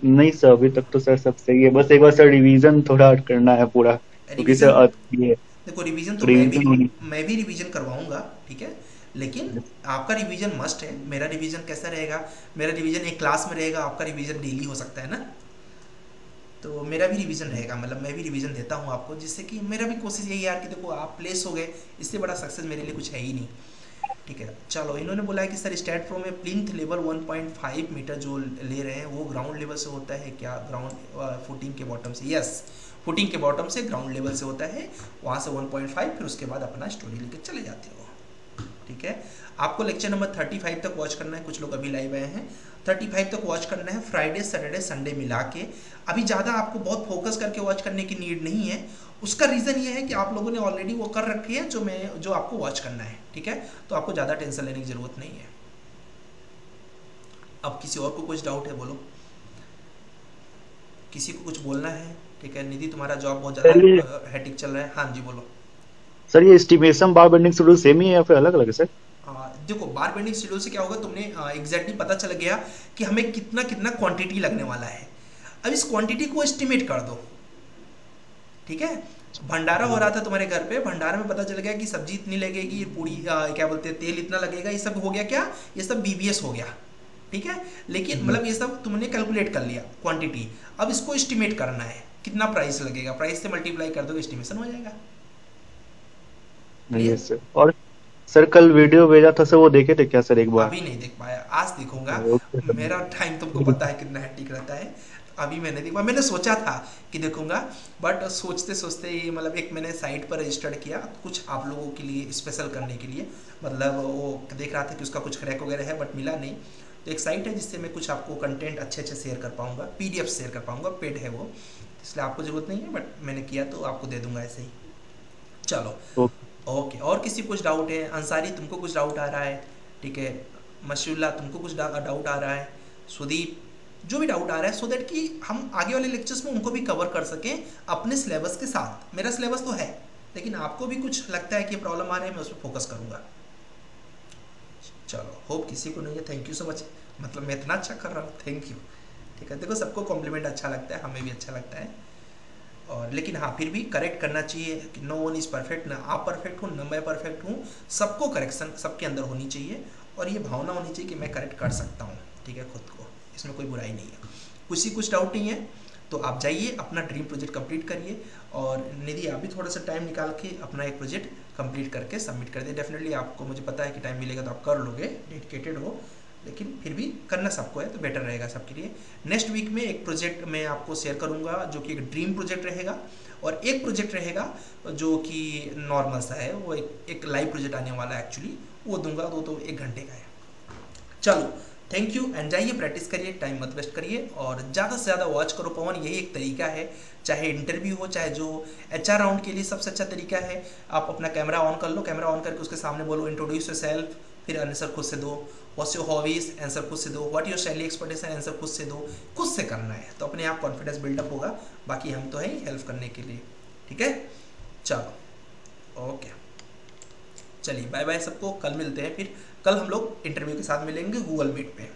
नहीं सर, अभी तक तो सर सब सही है, बस एक बार सर रिवीजन थोड़ा करना है पूरा, क्योंकि सर रिवीजन, ये देखो रिवीजन तो रिवीजन होनी। मैं भी रिवीजन करवाऊंगा। ठीक है, लेकिन आपका रिवीजन मस्ट है। मेरा रिवीजन कैसा रहेगा, मेरा रिवीजन एक क्लास में रहेगा, आपका रिवीजन डेली हो सकता है ना। तो मेरा भी रिवीजन रहेगा, मतलब मैं भी रिवीजन देता हूँ आपको, जिससे कि मेरा भी कोशिश यही है यार कि देखो आप प्लेस हो गए, इससे बड़ा सक्सेस मेरे लिए कुछ है ही नहीं। ठीक है, चलो, इन्होंने बोला है कि सर स्टैट प्रो में प्लिंथ लेवल 1.5 मीटर जो ले रहे हैं वो ग्राउंड लेवल से होता है क्या? ग्राउंड फुटिंग के बॉटम से? यस, फुटिंग के बॉटम से ग्राउंड लेवल से होता है, वहाँ से 1.5, फिर उसके बाद अपना स्टोरी लेके चले जाते हो। ठीक है, आपको लेक्चर नंबर 35 तक वॉच करना है। कुछ लोग अभी लाइव आए हैं, 35 तक वॉच करना है, फ्राइडे सैटरडे संडे मिला के। अभी ज़्यादा आपको बहुत फोकस करके वॉच करने की नीड नहीं है। उसका रीज़न ये है कि आप लोगों ने ऑलरेडी वो कर रखी है जो आपको वॉच करना है। ठीक है, तो आपको ज़्यादा टेंशन लेने की ज़रूरत नहीं है। अब किसी और को कुछ डाउट है, बोलो। किसी को कुछ बोलना है? ठीक है, निधि तुम्हारा जॉब बहुत सर ये ज़्यादा हैटिक चल रहा है। हाँ जी, बोलो। सर ये estimation bar bending schedule same ही है या फिर अलग अलग है सर? देखो, बार बेंडिंग शेड्यूल से क्या होगा, तुमने एग्जैक्टली पता चल गया कि हमें कितना कितना क्वांटिटी लगने वाला है। अब इस क्वांटिटी को एस्टिमेट कर दो। ठीक है, भंडारा हो रहा था तुम्हारे घर पे, भंडारा में पता चल गया कि सब्जी इतनी लगेगी, पूरी क्या बोलते हैं, तेल इतना लगेगा, ये सब हो गया क्या, ये सब बीबीएस हो गया। ठीक है, लेकिन मतलब ये सब तुमने कैलकुलेट कर लिया क्वांटिटी। अब इसको एस्टिमेट करना है कितना प्राइस लगेगा, प्राइस से मल्टीप्लाई कर दो, एस्टिमेशन हो जाएगा। नहीं है क्लियर? सर। और सर कल वीडियो भेजा था सर, वो देखे थे क्या सर एक बार? अभी नहीं देख पाया, आज देखूंगा। Okay sir. मेरा टाइम तुमको पता है कितना हेक्टिक रहता है। अभी मैंने देखा, मैंने सोचा था कि देखूंगा, बट सोचते सोचते ये मतलब एक मैंने साइट पर रजिस्टर्ड किया कुछ आप लोगों के लिए स्पेशल करने के लिए। मतलब वो देख रहा था कि उसका कुछ क्रैक वगैरह है, बट मिला नहीं। तो एक साइट है जिससे मैं कुछ आपको कंटेंट अच्छे अच्छे शेयर कर पाऊंगा, पीडीएफ शेयर कर पाऊंगा, पेड है वो, इसलिए आपको ज़रूरत नहीं है, बट मैंने किया तो आपको दे दूंगा ऐसे ही। चलो, ओके। ओके, और किसी कुछ डाउट है? अंसारी, तुमको कुछ डाउट आ रहा है? ठीक है, मशुल्ला, तुमको कुछ डाउट आ रहा है? सुदीप, जो भी डाउट आ रहा है, सो दैट कि हम आगे वाले लेक्चर्स में उनको भी कवर कर सकें अपने सिलेबस के साथ। मेरा सिलेबस तो है, लेकिन आपको भी कुछ लगता है कि प्रॉब्लम आ रहा है, मैं उस पर फोकस करूँगा। चलो, होप किसी को नहीं है। थैंक यू सो मच, मतलब मैं इतना अच्छा कर रहा हूँ, थैंक यू। ठीक है, देखो सबको कॉम्प्लीमेंट अच्छा लगता है, हमें भी अच्छा लगता है। और लेकिन हाँ, फिर भी करेक्ट करना चाहिए कि नो वन इज़ परफेक्ट, ना आप परफेक्ट हूँ ना मैं परफेक्ट हूँ। सबको करेक्शन सबके अंदर होनी चाहिए, और ये भावना होनी चाहिए कि मैं करेक्ट कर सकता हूँ। ठीक है, खुद को, इसमें कोई बुराई नहीं है। कुछ डाउट नहीं है तो आप जाइए अपना ड्रीम प्रोजेक्ट कंप्लीट करिए। और निधि, आप भी थोड़ा सा टाइम निकाल के अपना एक प्रोजेक्ट कंप्लीट करके सबमिट कर दिए। डेफिनेटली आपको, मुझे पता है कि टाइम मिलेगा तो आप कर लोगे, डेडिकेटेड हो, लेकिन फिर भी करना सबको है तो बेटर रहेगा सबके लिए। नेक्स्ट वीक में एक प्रोजेक्ट मैं आपको शेयर करूंगा जो कि एक ड्रीम प्रोजेक्ट रहेगा, और एक प्रोजेक्ट रहेगा जो कि नॉर्मल सा है, वो एक लाइव प्रोजेक्ट आने वाला है एक्चुअली, वो दूंगा, वो तो 1 घंटे का है। चलो, थैंक यू, एंड जाइए प्रैक्टिस करिए, टाइम मत वेस्ट करिए, और ज़्यादा से ज़्यादा वॉच करो पवन। यही एक तरीका है, चाहे इंटरव्यू हो, चाहे जो एचआर राउंड के लिए सबसे अच्छा तरीका है। आप अपना कैमरा ऑन कर लो, कैमरा ऑन करके उसके सामने बोलो इंट्रोड्यूस योरसेल्फ, फिर आंसर खुद से दो। व्हाट्स योर हॉबीज, आंसर खुद से दो। What your salary expectation, answer खुद से दो। खुद से करना है तो अपने आप कॉन्फिडेंस बिल्डअप होगा। बाकी हम तो हैं हेल्प करने के लिए। ठीक है, चलो, ओके, चलिए बाय बाय सबको, कल मिलते हैं। फिर कल हम लोग इंटरव्यू के साथ मिलेंगे गूगल मीट पे।